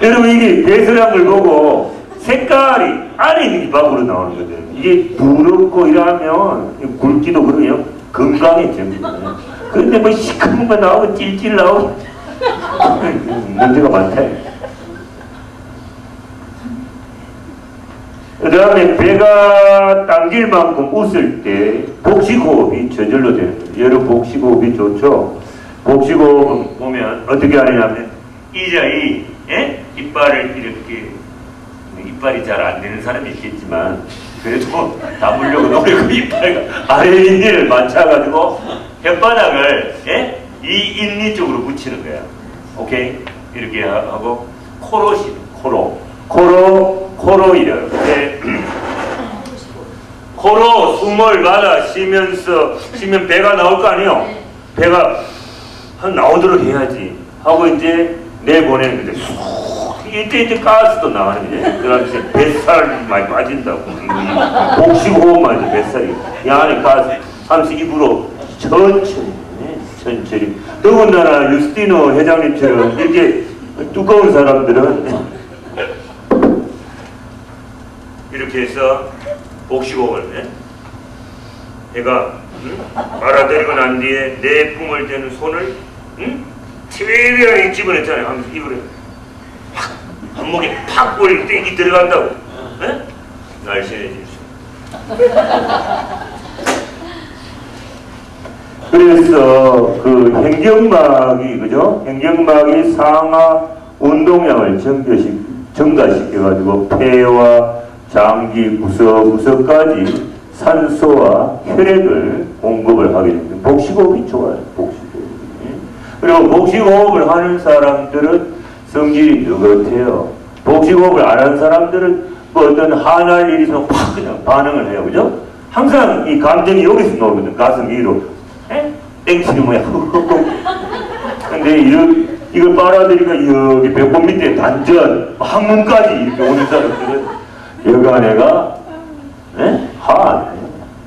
여러분 이게 배설한 걸 보고 색깔이 안에 있는 게 밖으로 나오는 거죠. 이게 부럽고 이러면 굵기도 그러요. 건강해집니다. 그런데 뭐 시커먼 거 나오고 찔찔 나오고 문제가 많다. 그 다음에 배가 당길 만큼 웃을 때 복식호흡이 저절로 되는 거예요. 여러분 복식호흡이 좋죠. 복식호흡 보면 어떻게 하느냐면 이빨을 이렇게 이빨이 잘 안 되는 사람이 있겠지만 그래도 담으려고 노력하고 이빨 아래인을 맞춰가지고 혓바닥을 이 인니 쪽으로 붙이는 거야. 오케이? 이렇게 하고 코로 쉬는 코로 이래요. 코로 숨을 받아 쉬면 배가 나올 거 아니에요? 배가 나오도록 해야지 하고 이제 내보내는 거죠. 이때 가스도 나가는 거지. 그래서 뱃살 많이 빠진다고. 복식호흡만 해도 뱃살이. 이 안에 가스 하면서 입으로 천천히. 더군다나 유스티노 회장님처럼 이렇게 두꺼운 사람들은 이렇게 해서 복식호흡을 해. 얘가 말아들이고 난 뒤에 내 품을 대는 손을 TV에 집어냈잖아요. 하면서 입으로 한목에 팍 올리고 땡기 들어간다고. 날씬해질 수. 그래서 그 횡격막이 그죠? 횡격막이 상하 운동량을 증가시켜가지고 폐와 장기 구석구석까지 산소와 혈액을 공급을 하게 됩니다. 복식호흡이 좋아요. 복식호흡이. 그리고 복식호흡을 하는 사람들은 성질이 느긋해요. 복식호흡을 안 하는 사람들은 뭐 어떤 화날 일이 있으면 팍 그냥 반응을 해요. 그죠? 항상 이 감정이 여기서 나오거든. 가슴 위로. 땡치는 모양. 근데 이걸 빨아들이니까 여기 배꼽 밑에 단전, 항문까지 이렇게 오는 사람들은 여간애가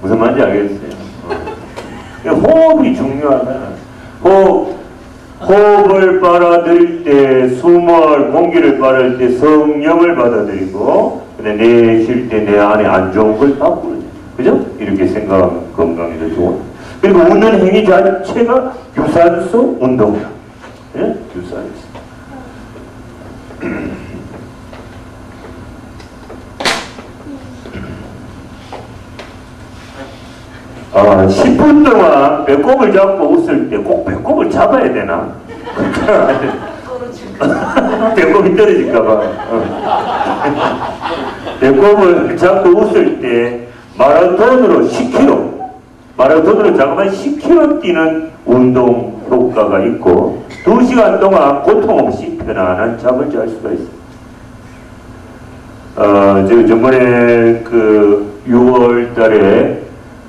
무슨 말인지 알겠어요. 호흡이 중요하다. 호흡을 빨아들일 때 공기를 빨아들일 때 성령을 받아들이고 내쉴 때 내 안에 안 좋은 걸 바꾸는 그죠? 이렇게 생각하면 건강에도 좋은. 그리고 웃는 행위 자체가 유산소 운동이야. 유산소. 10분 동안 배꼽을 잡고 웃을 때 꼭 배꼽을 잡아야 되나? 배꼽이 떨어질까봐. 배꼽을 잡고 웃을 때 마라톤으로 자그만 10km 뛰는 운동 효과가 있고 2시간 동안 고통 없이 편안한 잠을 잘 수가 있습니다. 제가 저번에 그 6월 달에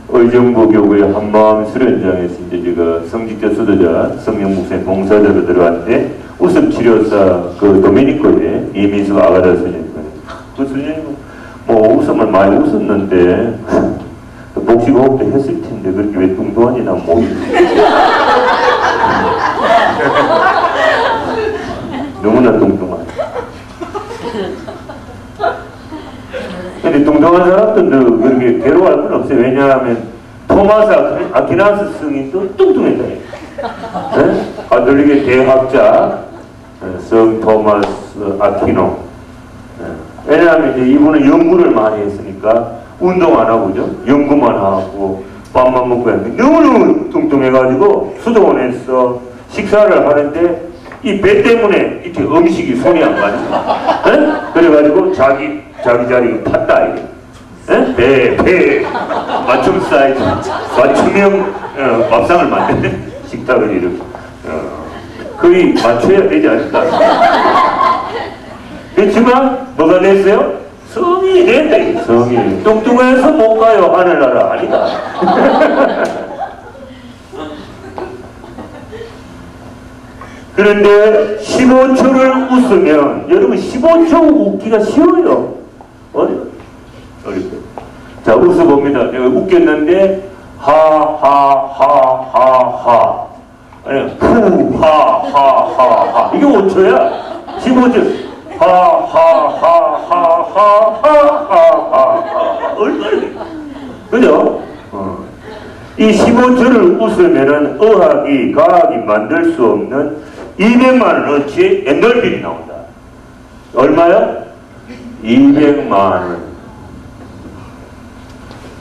의정부 교구의 한마음 수련장에서 이제 제가 성직자 수도자 성령 목사님 봉사자로 들어갔는데 웃음치료사 그 도미니코에 이민수 아가다 스님, 그 스님 뭐 웃음을 많이 웃었는데 복식호흡도 했을 텐데 그렇게 왜 뚱뚱하니나 목이 너무나 뚱뚱한. 근데 뚱뚱한 사람들도 그렇게 괴로워할 건 없어요. 왜냐하면 토마스 아퀴나스 스님도 뚱뚱했다. 네? 가톨릭의 대학자 성 토마스 아퀴노. 네. 왜냐하면 이제 이분은 연구를 많이 했으니까 운동 안 하고 죠 연구만 하고 밥만 먹고 했는데 너무너무 뚱뚱해가지고 수도원에서 식사를 하는데 이 배 때문에 이렇게 음식이 손이 안 가죠. 네? 그래가지고 자기 자리 탔다 이게. 배 맞춤 사이즈 맞춤형 밥상을 만드는 식탁을 이렇게 거의 맞춰야 되지 않을까. 그렇지만 뭐가 됐어요? 성이 된다. 성이 뚱뚱해서 못 가요 하늘나라 아니다. 그런데 15초를 웃으면 여러분 15초 웃기가 쉬워요. 어려워요. 자, 웃어봅니다. 내가 웃겼는데 하하하하하 아니 후하하하하 이게 5초야. 15초 하하하하하하하하 얼마나 그죠? 이 15초를 웃으면은 의학이 과학이 만들 수 없는 200만 원어치 엔돌핀이 나온다. 얼마요? 200만 원.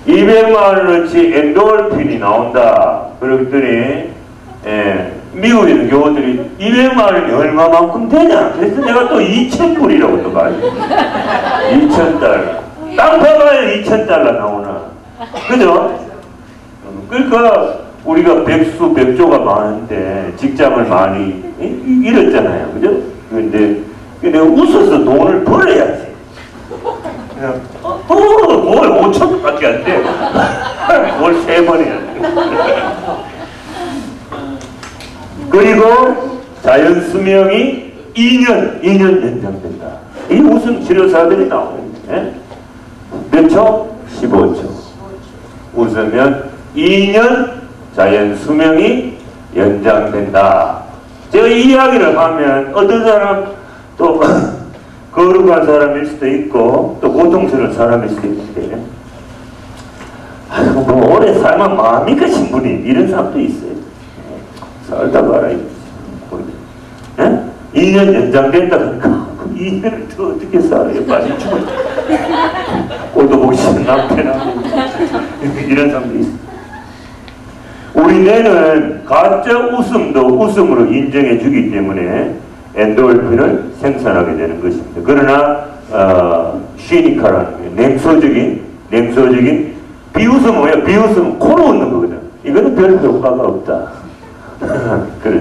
200만 원어치 엔돌핀이 나온다. 그랬더니 미국에 있는 교우들이 200만 원이 얼마만큼 되냐? 그래서 내가 또 2,000불이라고 또 말이야. 2,000달러. 땅 파봐야 2,000달러 나오나. 그죠? 그러니까 우리가 백수백조가 많은데 직장을 많이 잃었잖아요. 그죠? 근데 내가 웃어서 돈을 벌어야지. 뭘 5천원밖에 안 돼. 뭘 3번 해야 돼. 그리고 자연 수명이 2년 연장된다. 이 웃음 치료사들이 나오는데 몇 초? 15초. 웃으면 2년 자연 수명이 연장된다. 제가 이 이야기를 하면 어떤 사람 또 거룩한 사람일 수도 있고 또 고통스러운 사람일 수도 있는데 뭐 오래 살면 마음이니까 신부님 이런 사람도 있어요. 살다 말아요. 2년 연장된다 그러니까 2년을 더 어떻게 살아요? 빨리 죽어. 꼴도 보기 싫은 남편하고 이런 사람도 있어요. 우리 뇌는 가짜 웃음도 웃음으로 인정해 주기 때문에 엔돌핀을 생산하게 되는 것입니다. 그러나 시니카라는 냉소적인 비웃음은 뭐예요? 비웃음은 코로 웃는 거거든. 이거는 별 효과가 없다. 그래.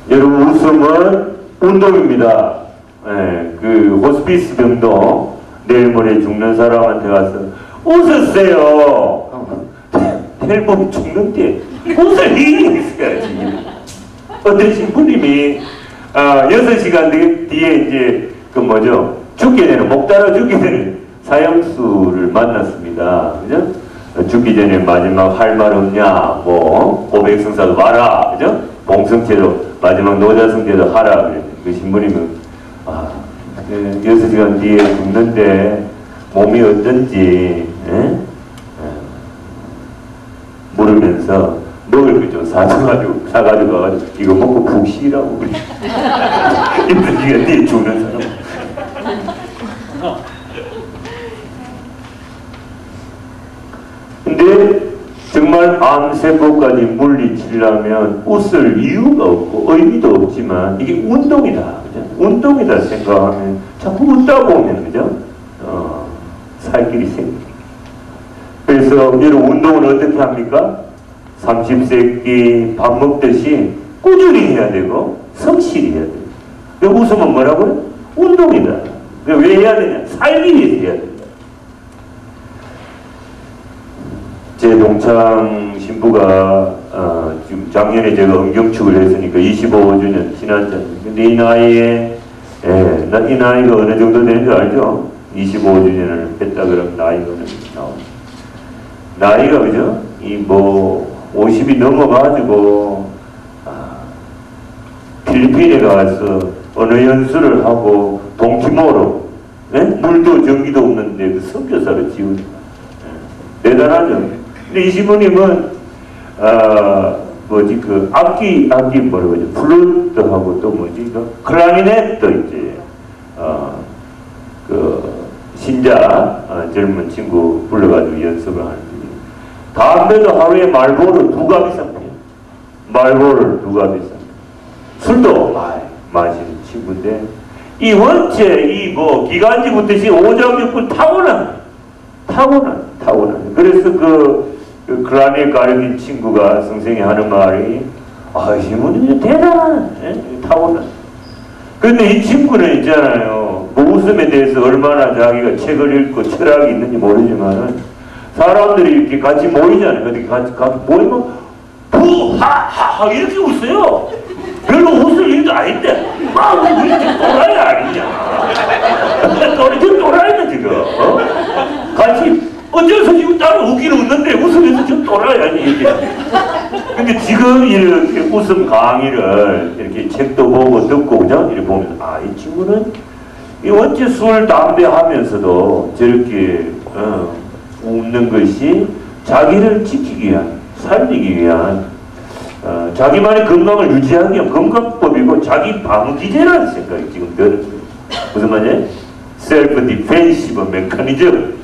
여러분 웃음은 운동입니다. 그 호스피스 병도 내일 모레 죽는 사람한테 가서 웃으세요. 내일 모레 죽는데 웃을 일이 있어야지. 어떤 신부님이 6시간 뒤에 이제 그 뭐죠? 죽게 되는 목 따라 죽게 되는 사형수를 만났습니다. 그죠? 죽기 전에 마지막 할 말 없냐? 뭐 고백성사도 마라. 그죠? 봉성체도 마지막 노자성제도 하라. 그 신부님은 6시간 뒤에 죽는데 몸이 어떤지 물으면서 먹을 거 좀 사가지고 가가지고 이거 먹고 푹 쉬라고 그래. 6시간 뒤에 죽는 사람. 근데 정말 암세포까지 물리치려면 웃을 이유가 없고 의미도 없지만 이게 운동이다. 그죠? 운동이다 생각하면 자꾸 웃다 보면 그죠? 살 길이 생깁니다. 그래서 여러분 운동을 어떻게 합니까? 30세끼 밥 먹듯이 꾸준히 해야 되고 성실히 해야 돼요. 웃으면 뭐라고요? 운동이다. 왜 해야 되냐? 살기 위해서 해야 된다. 제 동창 신부가 지금 작년에 제가 음경축을 했으니까 25주년 지났잖아요. 근데 이 나이에, 이 나이가 어느 정도 되는 줄 알죠? 25주년을 했다 그러면 나이가 어느 정도 나옵니다. 나이가, 그죠? 50이 넘어가지고, 필리핀에 가서 언어 연수를 하고, 동키모로, 물도 전기도 없는데 그 선교사를 지우니까. 대단하죠? 근데 이 시부님은, 악기 뭐라고 하죠? 플루트하고 또 뭐지? 클라리넷도 이제, 신자, 젊은 친구 불러가지고 연습을 하는데, 담배도 하루에 말보를 2갑 이상 피워요. 말보를 2갑 이상. 술도 마시는 친구인데, 이 원체, 기관지 붙듯이 오장육부 타고난. 그래서 그 클라리넷 가르친 친구가 선생이 하는 말이, 이분은 대단한, 타고난. 근데 이 친구는 있잖아요. 웃음에 대해서 얼마나 자기가 책을 읽고 철학이 있는지 모르지만은, 사람들이 이렇게 같이 모이잖아요. 어디 같이 모이면, 부하하하 이렇게 웃어요. 별로 웃을 일도 아닌데, 우리 지금 또라이 아니냐. 지금 또라이네, 지금. 같이, 어째서 지금 따로 웃기는 웃는데, 웃으면서 지금 또라이 아니, 이게. 근데 지금 이렇게 웃음 강의를, 이렇게 책도 보고 듣고, 그죠? 이렇게 보면서, 이 친구는, 어째 술, 담배 하면서도 저렇게, 웃는 것이 자기를 지키기 위한, 살리기 위한, 자기만의 건강을 유지하기 위한 건강법이고 자기 방어 기제라는 생각이 지금 들어요. 무슨 말이에요? 셀프 디펜시브 메커니즘.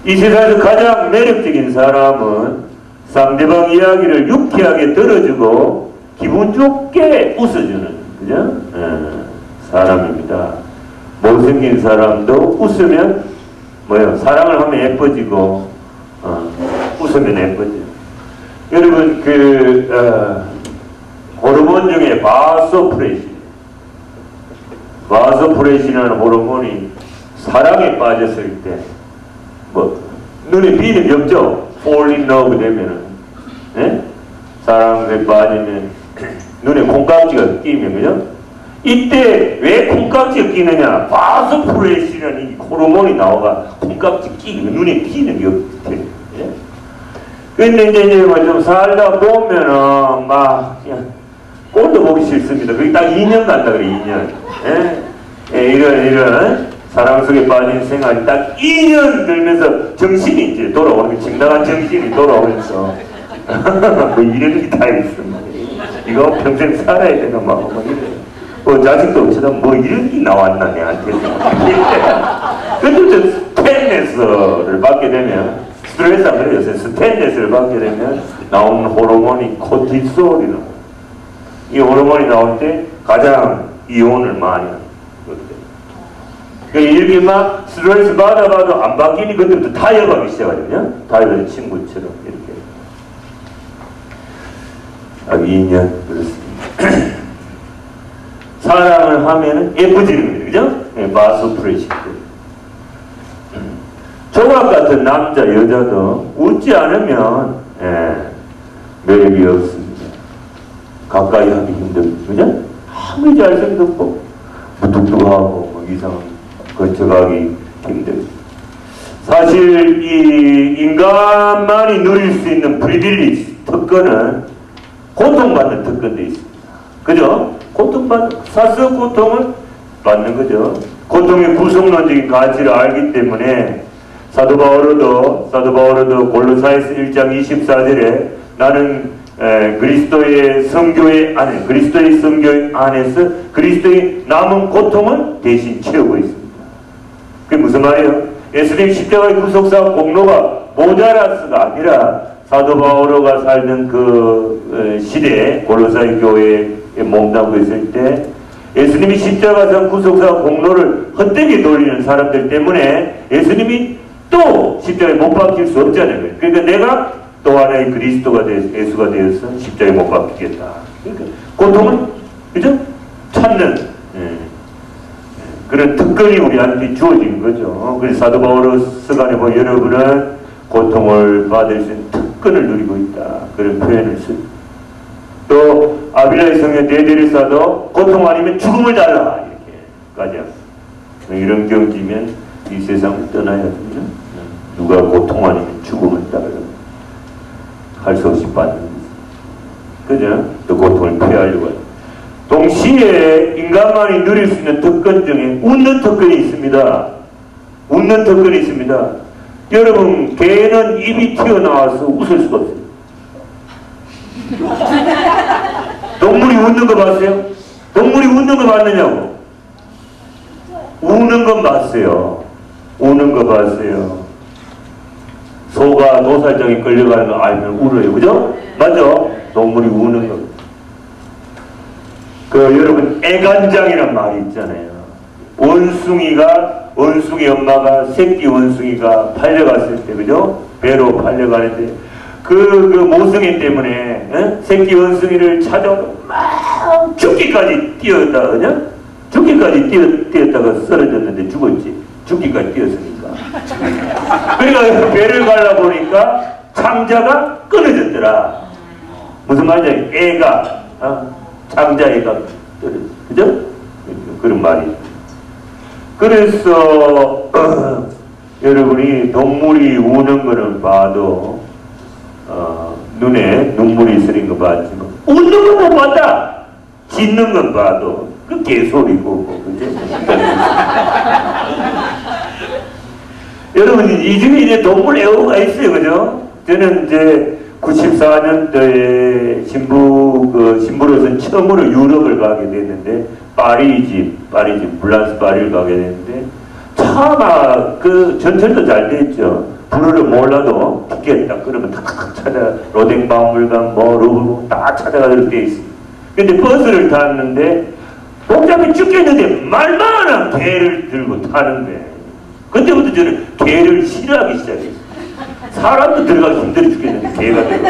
이 세상에서 가장 매력적인 사람은 상대방 이야기를 유쾌하게 들어주고 기분 좋게 웃어주는, 그죠? 사람입니다. 못생긴 사람도 웃으면 사랑을 하면 예뻐지고, 웃으면 예뻐져. 여러분, 호르몬 중에 바소프레신이라는 호르몬이 사랑에 빠졌을 때, 눈에 비는 게 없죠? fall in love 되면은, 사랑에 빠지면, 눈에 콩깍지가 끼면, 그죠? 이때 왜 콩깍지가 끼느냐? 바소프레신이라는 이 호르몬이 나와가 콩깍지 끼고 눈에 비는 게 없대. 근데 이제 좀 살다 보면은 그냥 꼴도 보기 싫습니다. 그게 딱 2년 간다 그래, 2년. 이런 사랑 속에 빠진 생활이 딱 2년 들면서 정신이 이제 돌아오는, 정당한 정신이 돌아오면서 이런 게 다 있습니다. 이거 평생 살아야 되나 자식도 없지만 이런 게 나왔나 내한테. 근데 스테인레스를 받게 되면, 스트레스 안 그래요. 스테인레스를 받게 되면 나오는 호르몬이 코티솔이라고. 이 호르몬이 나올 때 가장 이온을 많이 하거든요. 이렇게 막 스트레스 받아봐도 안 바뀌니 그때부터 타협하기 시작하거든요. 타협하는 친구처럼 이렇게. 2년 그렇습니다. 사랑을 하면은 예뻐지는 거죠, 그죠? 바소프레신. 조각 같은 남자, 여자도 웃지 않으면, 매력이 없습니다. 가까이 하기 힘듭니다. 그죠? 아무리 잘생겨도 없고, 무뚝뚝하고, 이상한, 거쳐가기 힘듭니다. 사실, 이 인간만이 누릴 수 있는 프리빌리지, 특권은 고통받는 특권도 있습니다. 그죠? 사서 고통을 받는 거죠. 고통의 구성론적인 가치를 알기 때문에 사도 바오로도 골로새서 1장 24절에 나는 그리스도의 성교회 안에서 그리스도의 남은 고통을 대신 채우고 있습니다. 그게 무슨 말이에요? 예수님 십자가의 구속사 공로가 모자라서가 아니라 사도 바오로가 살던 그 시대에 골로새 교회에 몸담고 있을 때 예수님이 십자가상 구속사 공로를 헛되게 돌리는 사람들 때문에 예수님이 또 십자가에 못 박힐 수 없잖아요. 그러니까 내가 또 하나의 그리스도가 되어서 예수가 되어서 십자가에 못 박히겠다. 그러니까 고통을 그죠? 찾는 그런 특권이 우리한테 주어진 거죠. 그래서 사도 바오로 서간에 보면 여러분은 고통을 받을 수 있는 특권을 누리고 있다. 그런 표현을 쓰고 또 아빌라의 성녀 데데르사도 고통 아니면 죽음을 달라 이렇게까지 합니다. 이런 경지면 이 세상을 떠나야 됩니다. 누가 고통 아니면 죽음을 달라 할 수 없이 받는 그죠? 또 고통을 피하려고 해요. 동시에 인간만이 누릴 수 있는 특권 중에 웃는 특권이 있습니다. 웃는 특권이 있습니다. 여러분, 개는 입이 튀어나와서 웃을 수가 없어요. 동물이 웃는 거 봤어요? 동물이 웃는 거 봤느냐고? 우는 건 봤어요. 우는 거 봤어요. 소가 노살장에 끌려가는 거 알면 울어요. 그죠? 맞죠? 동물이 우는 거. 여러분, 애간장이란 말이 있잖아요. 원숭이 엄마가 새끼 원숭이가 팔려갔을 때, 그죠? 배로 팔려가는데, 모성애 때문에, 새끼 원숭이를 찾아오고 막 죽기까지 뛰었다, 그죠? 죽기까지 뛰었다가 쓰러졌는데 죽었지. 죽기까지 뛰었으니까. 그러니까 배를 갈라 보니까 창자가 끊어졌더라. 무슨 말이냐? 애가, 창자애가, 그죠? 그런 말이. 그래서, 여러분이 동물이 우는 거는 봐도, 눈에 눈물이 스린 거 봤지만, 웃는 건 못 봤다! 짖는 건 봐도, 그 개소리고, 그죠? 여러분, 이 중에 이제 동물 애호가 있어요, 그죠? 저는 이제 94년도에 신부로서는 처음으로 유럽을 가게 됐는데, 파리지, 프랑스 파리를 가게 됐는데, 참, 전철도 잘 돼 있죠. 불어를 몰라도, 티켓 딱 그러면 탁탁 찾아, 로댕박물관, 루브르 다 찾아가도록 돼 있습니다. 근데 버스를 탔는데, 복잡해 죽겠는데, 말만한 개를 들고 타는 거예요. 그때부터 저는 개를 싫어하기 시작했어요. 사람도 들어가기 힘들어 죽겠는데 개가 들어가.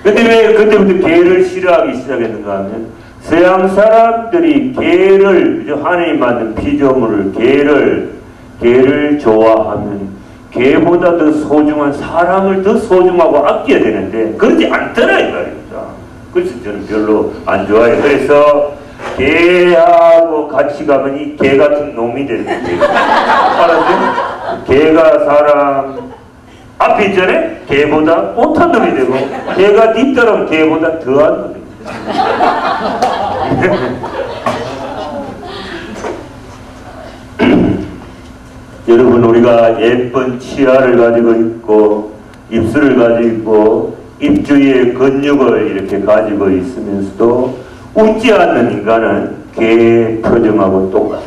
근데 왜 그때부터 개를 싫어하기 시작했는가 하면 서양 사람들이 개를 하나님 만든 피조물을 개를 좋아하면 개보다 더 소중한 사람을 더 소중하고 아껴야 되는데 그러지 않더라 이 말입니다. 그래서 저는 별로 안 좋아해요. 그래서 개하고 같이 가면 이 개 같은 놈이 되는 거예요. 알았죠? 개가 사람 앞에 있잖아요? 개보다 못한 놈이 되고 개가 뒤따르면 개보다 더한 놈이 돼요. 여러분 우리가 예쁜 치아를 가지고 있고 입술을 가지고 있고 입주위에 근육을 이렇게 가지고 있으면서도 웃지 않는 인간은 개 표정하고 똑같아.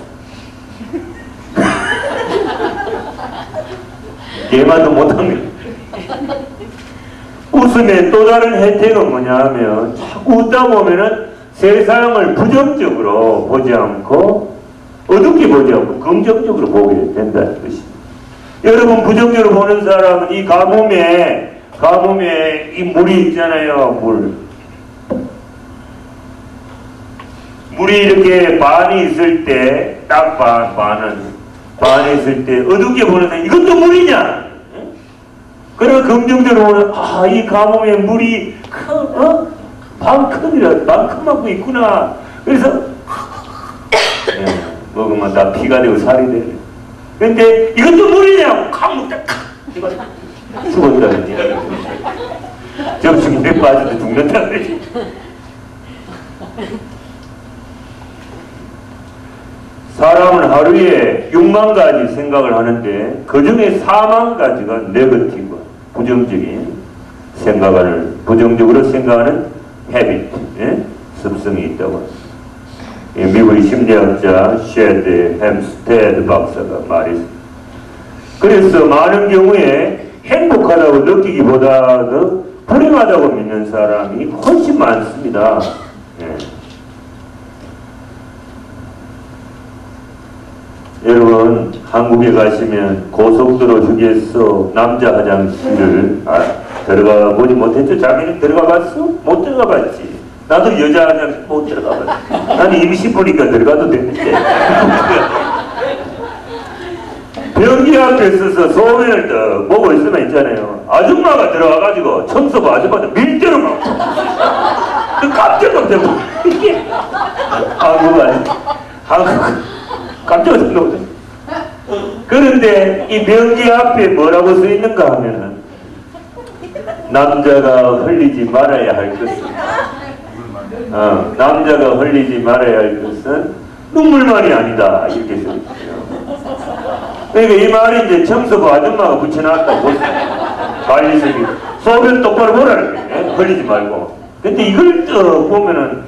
개만도 못합니다. 웃음의 또 다른 혜택은 뭐냐 하면 자꾸 웃다 보면은 세상을 부정적으로 보지 않고 어둡게 보지 않고 긍정적으로 보게 된다는 것입니다. 여러분 부정적으로 보는 사람은 이 가뭄에 이 물이 있잖아요. 물이 이렇게 반이 있을 때 딱 반이 있을 때 어둡게 보는 사람 이것도 물이냐? 그러면 긍정적으로 보는 이 가뭄에 물이 반큼만큼 있구나. 그래서 먹으면 다 피가 되고 살이 되네. 근데 이것도 물이냐고 칵 먹다 죽었다는 이야기. 접시물에 빠져도 죽는다는 얘기. 사람은 하루에 6만 가지 생각을 하는데 그 중에 4만 가지가 네거티브, 부정적인 부정적으로 생각하는 헤비트, 습성이 있다고 합니다. 미국의 심리학자 셰드 햄스테드 박사가 말했습니다. 그래서 많은 경우에 행복하다고 느끼기보다도 불행하다고 믿는 사람이 훨씬 많습니다. 여러분 한국에 가시면 고속도로 휴게소 남자 화장실을 들어가 보지 못했죠? 자기는 들어가 봤어? 못 들어가 봤지. 나도 여자 화장실 못 들어가 봤지. 나는 임시 보니까 들어가도 되는데 변기 앞에 서서 소변을 딱 보고 있으면 있잖아요. 아줌마가 들어와가지고 청소부 아줌마한테 밀대로 막 깜짝 이게 한국 아니 깜짝 놀랐어요. 그런데 이 변기 앞에 뭐라고 써 있는가 하면은 남자가 흘리지 말아야 할 것은 남자가 흘리지 말아야 할 것은 눈물만이 아니다 이렇게 써 있어요. 그러니까 이 말이 이제 청소부 아줌마가 붙여놨다고 보세요. 관리석이 소변 똑바로 보라는 거예요. 흘리지 말고. 근데 이걸 또 보면은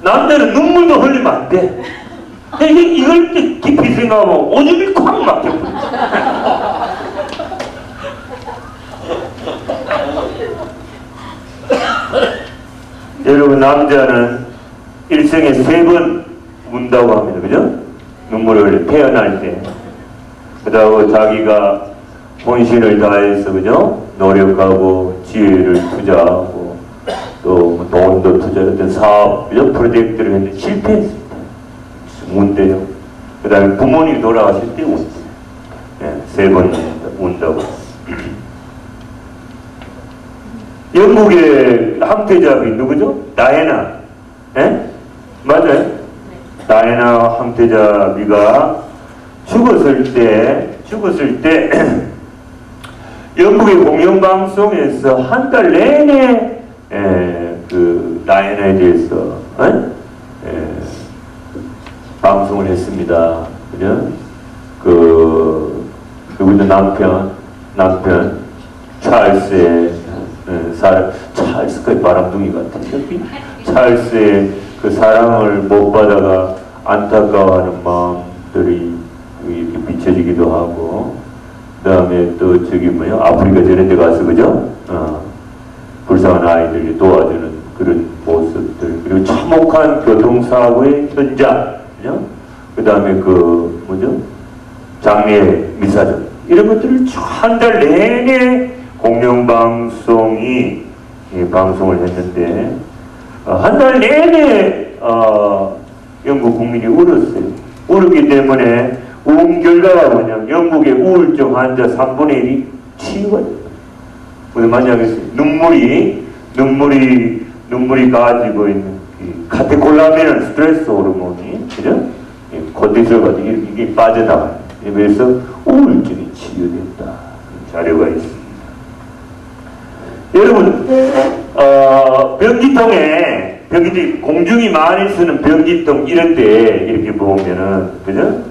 남자는 눈물도 흘리면 안 돼. 이걸 깊이 생각하면 오줌이 콱 막혀버려. 여러분 남자는 일생에 3번 운다고 합니다. 그죠? 눈물을 태어날 때. 그다음에 자기가 본신을 다해서 그죠? 노력하고 지혜를 투자하고 또 돈도 투자했던 사업, 그죠? 프로젝트를 했는데 실패했습니다. 운대요. 그 다음에 부모님이 돌아가실 때 운대. 네, 3번 운다고. 영국의 황태자비 누구죠? 다이애나. 네? 맞아요? 다이애나 황태자비가 죽었을 때 영국의 공영방송에서 한 달 내내 그 다이애나에 대해서 방송을 했습니다. 그죠? 그분도 남편 찰스의 찰스가 바람둥이 같은데 찰스의 그 사랑을 못 받아가 안타까워하는 마음들이 이렇게 비춰지기도 하고, 그 다음에 또 저기 뭐야 아프리카 저런 데 가서 그죠? 불쌍한 아이들을 도와주는 그런 모습들, 그리고 참혹한 교통사고의 현장, 그죠? 그 다음에 그 뭐죠? 장례 미사전 이런 것들을 한 달 내내 공영방송이 방송을 했는데 한 달 내내 영국 국민이 울었어요. 울었기 때문에 운 결과가 뭐냐면 영국의 우울증 환자 3분의 1이 치유가 돼요. 무슨 말인지 알겠어요? 눈물이 가지고 있는 카테콜라민이라는 스트레스 호르몬이, 그죠? 코티솔 가지고 이게 빠져나가요. 그래서 우울증이 치유된다. 자료가 있습니다. 여러분, 변기통에 공중이 많이 쓰는 변기통 이런 데 이렇게 보면은, 그죠?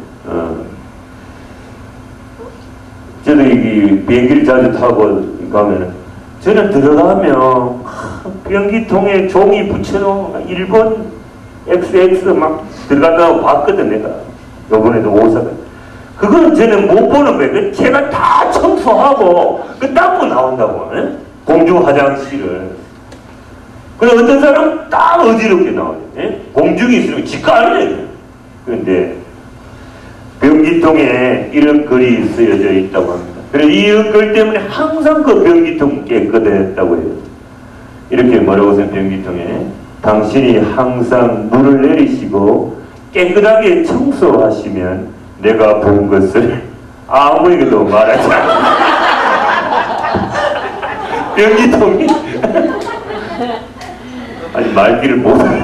저도 이 비행기를 자주 타고 가면은, 저는 들어가면 변기통에 종이 붙여놓은 일본 XX 막 들어간다고 봤거든, 내가. 요번에도 오사카. 그건 저는 못 보는 거예요. 제가 다 청소하고, 닦고 나온다고, 공중 화장실을. 그래서 어떤 사람은 딱 어지럽게 나와요. 공중이 있으면 지가 아니에요. 그런데, 변기통에 이런 글이 쓰여져 있다고 합니다. 그래서 이 글 때문에 항상 그 변기통 깨끗했다고 해요. 이렇게 뭐라고 써요, 변기통에. 당신이 항상 물을 내리시고 깨끗하게 청소하시면 내가 본 것을 아무에게도 말하지 않는다. 변기통이 아니 말귀를 못하네.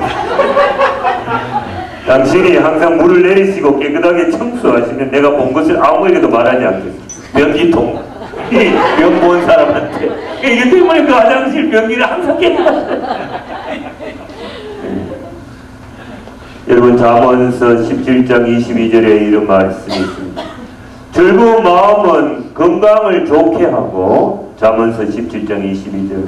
당신이 항상 물을 내리시고 깨끗하게 청소하시면 내가 본 것을 아무에게도 말하지 않겠습니다. 변기통. 병 본 사람한테. 이게 때문에 그 화장실 변기를 항상 깨끗하다. 여러분, 잠언서 17장 22절에 이런 말씀이 있습니다. 즐거운 마음은 건강을 좋게 하고, 잠언서 17장 22절.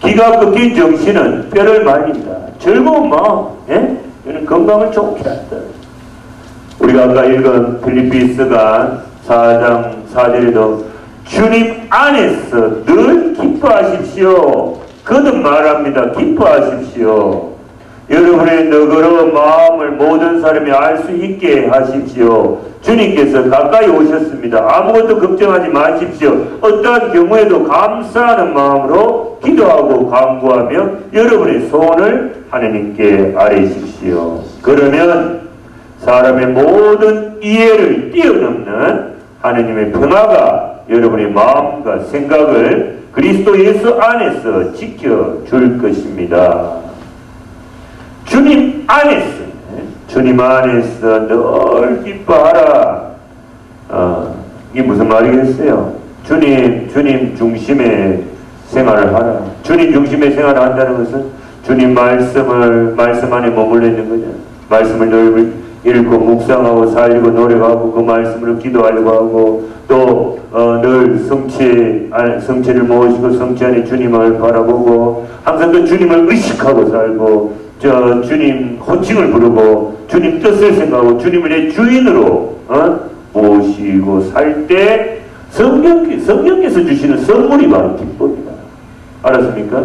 기가 꺾인 정신은 뼈를 말린다. 즐거운 마음, 이는 건강을 좋게 한다. 우리가 아까 읽은 필리피스가 4장 4절에도 주님 안에서 늘 기뻐하십시오. 거듭 말합니다. 기뻐하십시오. 여러분의 너그러운 마음을 모든 사람이 알 수 있게 하십시오. 주님께서 가까이 오셨습니다. 아무것도 걱정하지 마십시오. 어떠한 경우에도 감사하는 마음으로 기도하고 간구하며 여러분의 소원을 하나님께 아뢰십시오. 그러면 사람의 모든 이해를 뛰어넘는 하느님의 평화가 여러분의 마음과 생각을 그리스도 예수 안에서 지켜줄 것입니다. 주님 안에서, 주님 안에서 늘 기뻐하라. 이게 무슨 말이겠어요? 주님 중심의 생활을 하라. 주님 중심의 생활을 한다는 것은 주님 말씀 안에 머물러 있는 거죠. 말씀을 늘 읽고 묵상하고 살리고 노력하고 그 말씀으로 기도하려고 하고 또 늘 성체를 모으시고 성체 안에 주님을 바라보고 항상 그 주님을 의식하고 살고 주님 호칭을 부르고 주님 뜻을 생각하고 주님을 내 주인으로 모시고 살 때 성령께서 주시는 선물이 바로 기쁨이다. 알았습니까?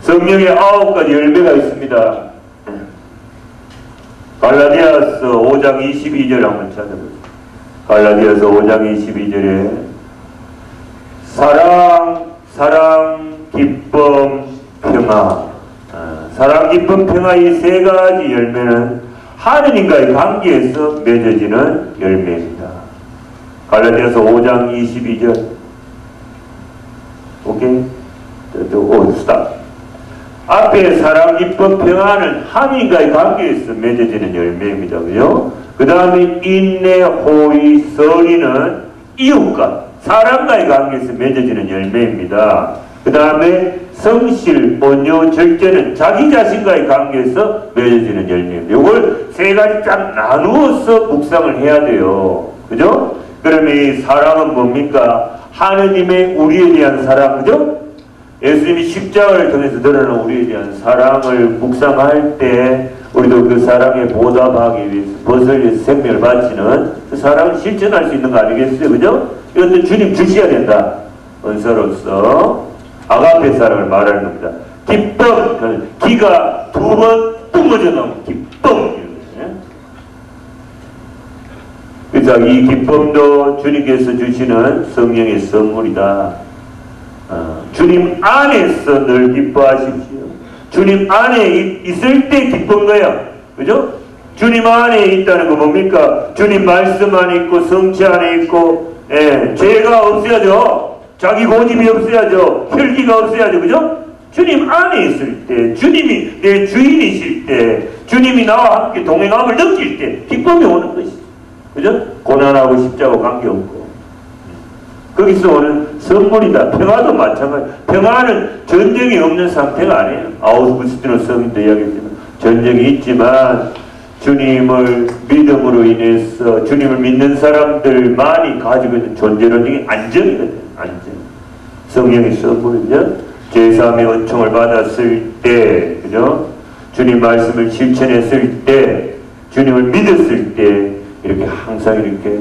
성령의 9가지 열매가 있습니다. 갈라디아서 5장 22절 한번 찾아보세요. 갈라디아서 5장 22절에 사랑, 기쁨, 평화. 사랑, 기쁨, 평화 이 3가지 열매는 하느님과의 관계에서 맺어지는 열매입니다. 갈라디아서 5장 22절. 오케이? 스탑. 앞에 사랑, 기쁨, 평화는 하느님과의 관계에서 맺어지는 열매입니다. 그죠? 그 다음에 인내, 호의, 선의는 이웃과 사람과의 관계에서 맺어지는 열매입니다. 그 다음에 성실, 온유, 절제는 자기 자신과의 관계에서 맺어지는 열매입니다. 이걸 3가지 쫙 나누어서 묵상을 해야 돼요. 그죠? 그러면 이 사랑은 뭡니까? 하느님의 우리에 대한 사랑, 그죠? 예수님이 십자가를 통해서 드러난 우리에 대한 사랑을 묵상할 때 우리도 그 사랑에 보답하기 위해서 벗을 위해서 생명을 바치는 그 사랑을 실천할 수 있는 거 아니겠어요? 그죠? 이것도 주님 주셔야 된다. 은사로서 아가페 사랑을 말하는 겁니다. 기쁨, 기가 2번 뿜어져 나오는 기쁨. 그래서 이 기쁨도 주님께서 주시는 성령의 선물이다. 주님 안에서 늘 기뻐하십시오. 주님 안에 있을 때 기쁜 거야. 그죠? 주님 안에 있다는 거 뭡니까? 주님 말씀 안에 있고 성체 안에 있고 죄가 없어야죠. 자기 고집이 없어야죠. 혈기가 없어야죠. 그죠? 주님 안에 있을 때, 주님이 내 주인이실 때, 주님이 나와 함께 동행함을 느낄 때 기쁨이 오는 것이죠. 그죠? 고난하고 십자가하고 관계없고 거기서 오는 선물이다. 평화도 마찬가지. 평화는 전쟁이 없는 상태가 아니에요. 아우스부스트로 성인도 이야기했지만 전쟁이 있지만 주님을 믿음으로 인해서 주님을 믿는 사람들만이 가지고 있는 존재론적인 안정이거든요. 안정. 성령의 선물은요. 제3의 은총을 받았을 때, 그죠? 주님 말씀을 실천했을 때, 주님을 믿었을 때 이렇게 항상 이렇게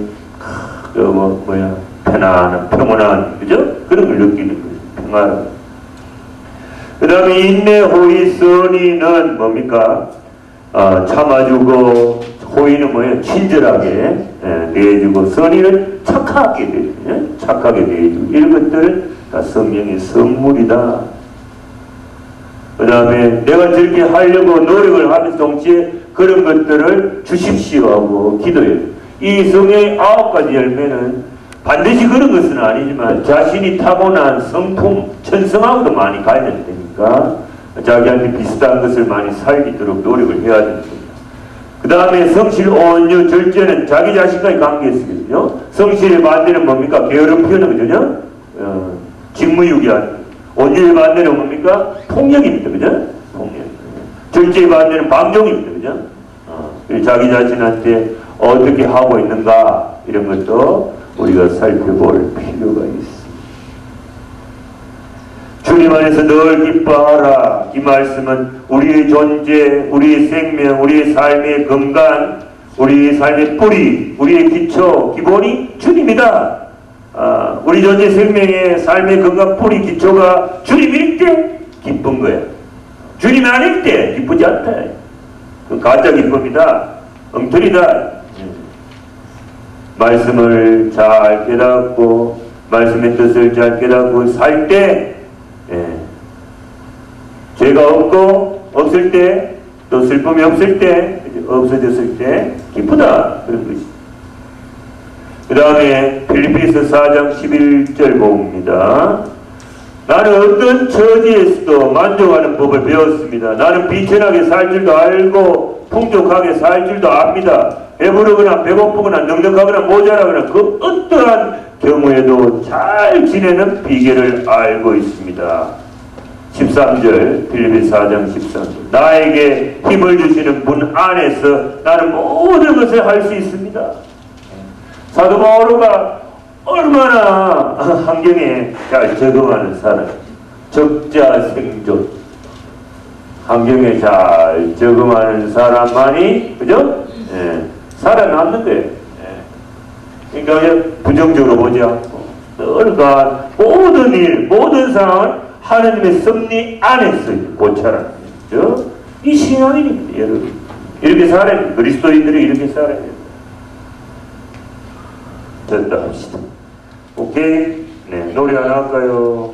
편안한, 평온한, 그죠? 그런 걸 느끼는 거예요. 평화. 그 다음에 인내, 호의, 선의는 뭡니까? 참아주고, 호의는 뭐예요? 친절하게 대해주고, 선의는 착하게 대해주고, 착하게 대해주고, 이런 것들은 다 성령의 선물이다. 그 다음에 내가 저렇게 하려고 노력을 하면서 동시에 그런 것들을 주십시오 하고 기도해요. 이 성령의 9가지 열매는 반드시 그런 것은 아니지만 자신이 타고난 성품, 천성하고도 많이 관련되니까 자기한테 비슷한 것을 많이 살리도록 노력을 해야 됩니다. 그 다음에 성실, 온유, 절제는 자기 자신과의 관계에서거든요. 성실의 반대는 뭡니까? 게으름 피우는 거죠. 직무유기한. 온유의 반대는 뭡니까? 폭력입니다. 그죠? 폭력. 절제의 반대는 방종입니다. 그죠? 자기 자신한테 어떻게 하고 있는가 이런 것도 우리가 살펴볼 필요가 있습니다. 주님 안에서 늘 기뻐하라. 이 말씀은 우리의 존재, 우리의 생명, 우리의 삶의 건강, 우리의 삶의 뿌리, 우리의 기초, 기본이 주님이다. 우리 존재 생명의 삶의 건강 뿌리 기초가 주님일 때 기쁜 거야. 주님이 아닐 때 기쁘지 않다. 그건 가짜 기쁨이다. 엉터리다. 말씀을 잘 깨닫고 말씀의 뜻을 잘 깨닫고 살 때 죄가 없고 없을 때 또 슬픔이 없을 때 없어졌을 때 기쁘다. 그런 것이죠. 그 다음에 빌립보서 4장 11절 봅니다. 나는 어떤 처지에서도 만족하는 법을 배웠습니다. 나는 비천하게 살 줄도 알고 풍족하게 살 줄도 압니다. 배부르거나 배고프거나 넉넉하거나 모자라거나 그 어떠한 경우에도 잘 지내는 비결을 알고 있습니다. 13절 빌립보 4장 13절 나에게 힘을 주시는 분 안에서 나는 모든 것을 할 수 있습니다. 사도 바오로가 얼마나 환경에 잘 적응하는 사람, 적자 생존, 환경에 잘 적응하는 사람만이 그죠? 살아남는 거예요. 그러니까 부정적으로 보지 않고 늘 모든 일, 모든 상황을 하나님의 섭리 안에서 고찰하는 거죠. 이 신앙인입니다, 여러분. 이렇게 살아야 돼요. 그리스도인들이 이렇게 살아야 돼요. 됐다 합시다. 오케이? 네, 노래 하나 할까요?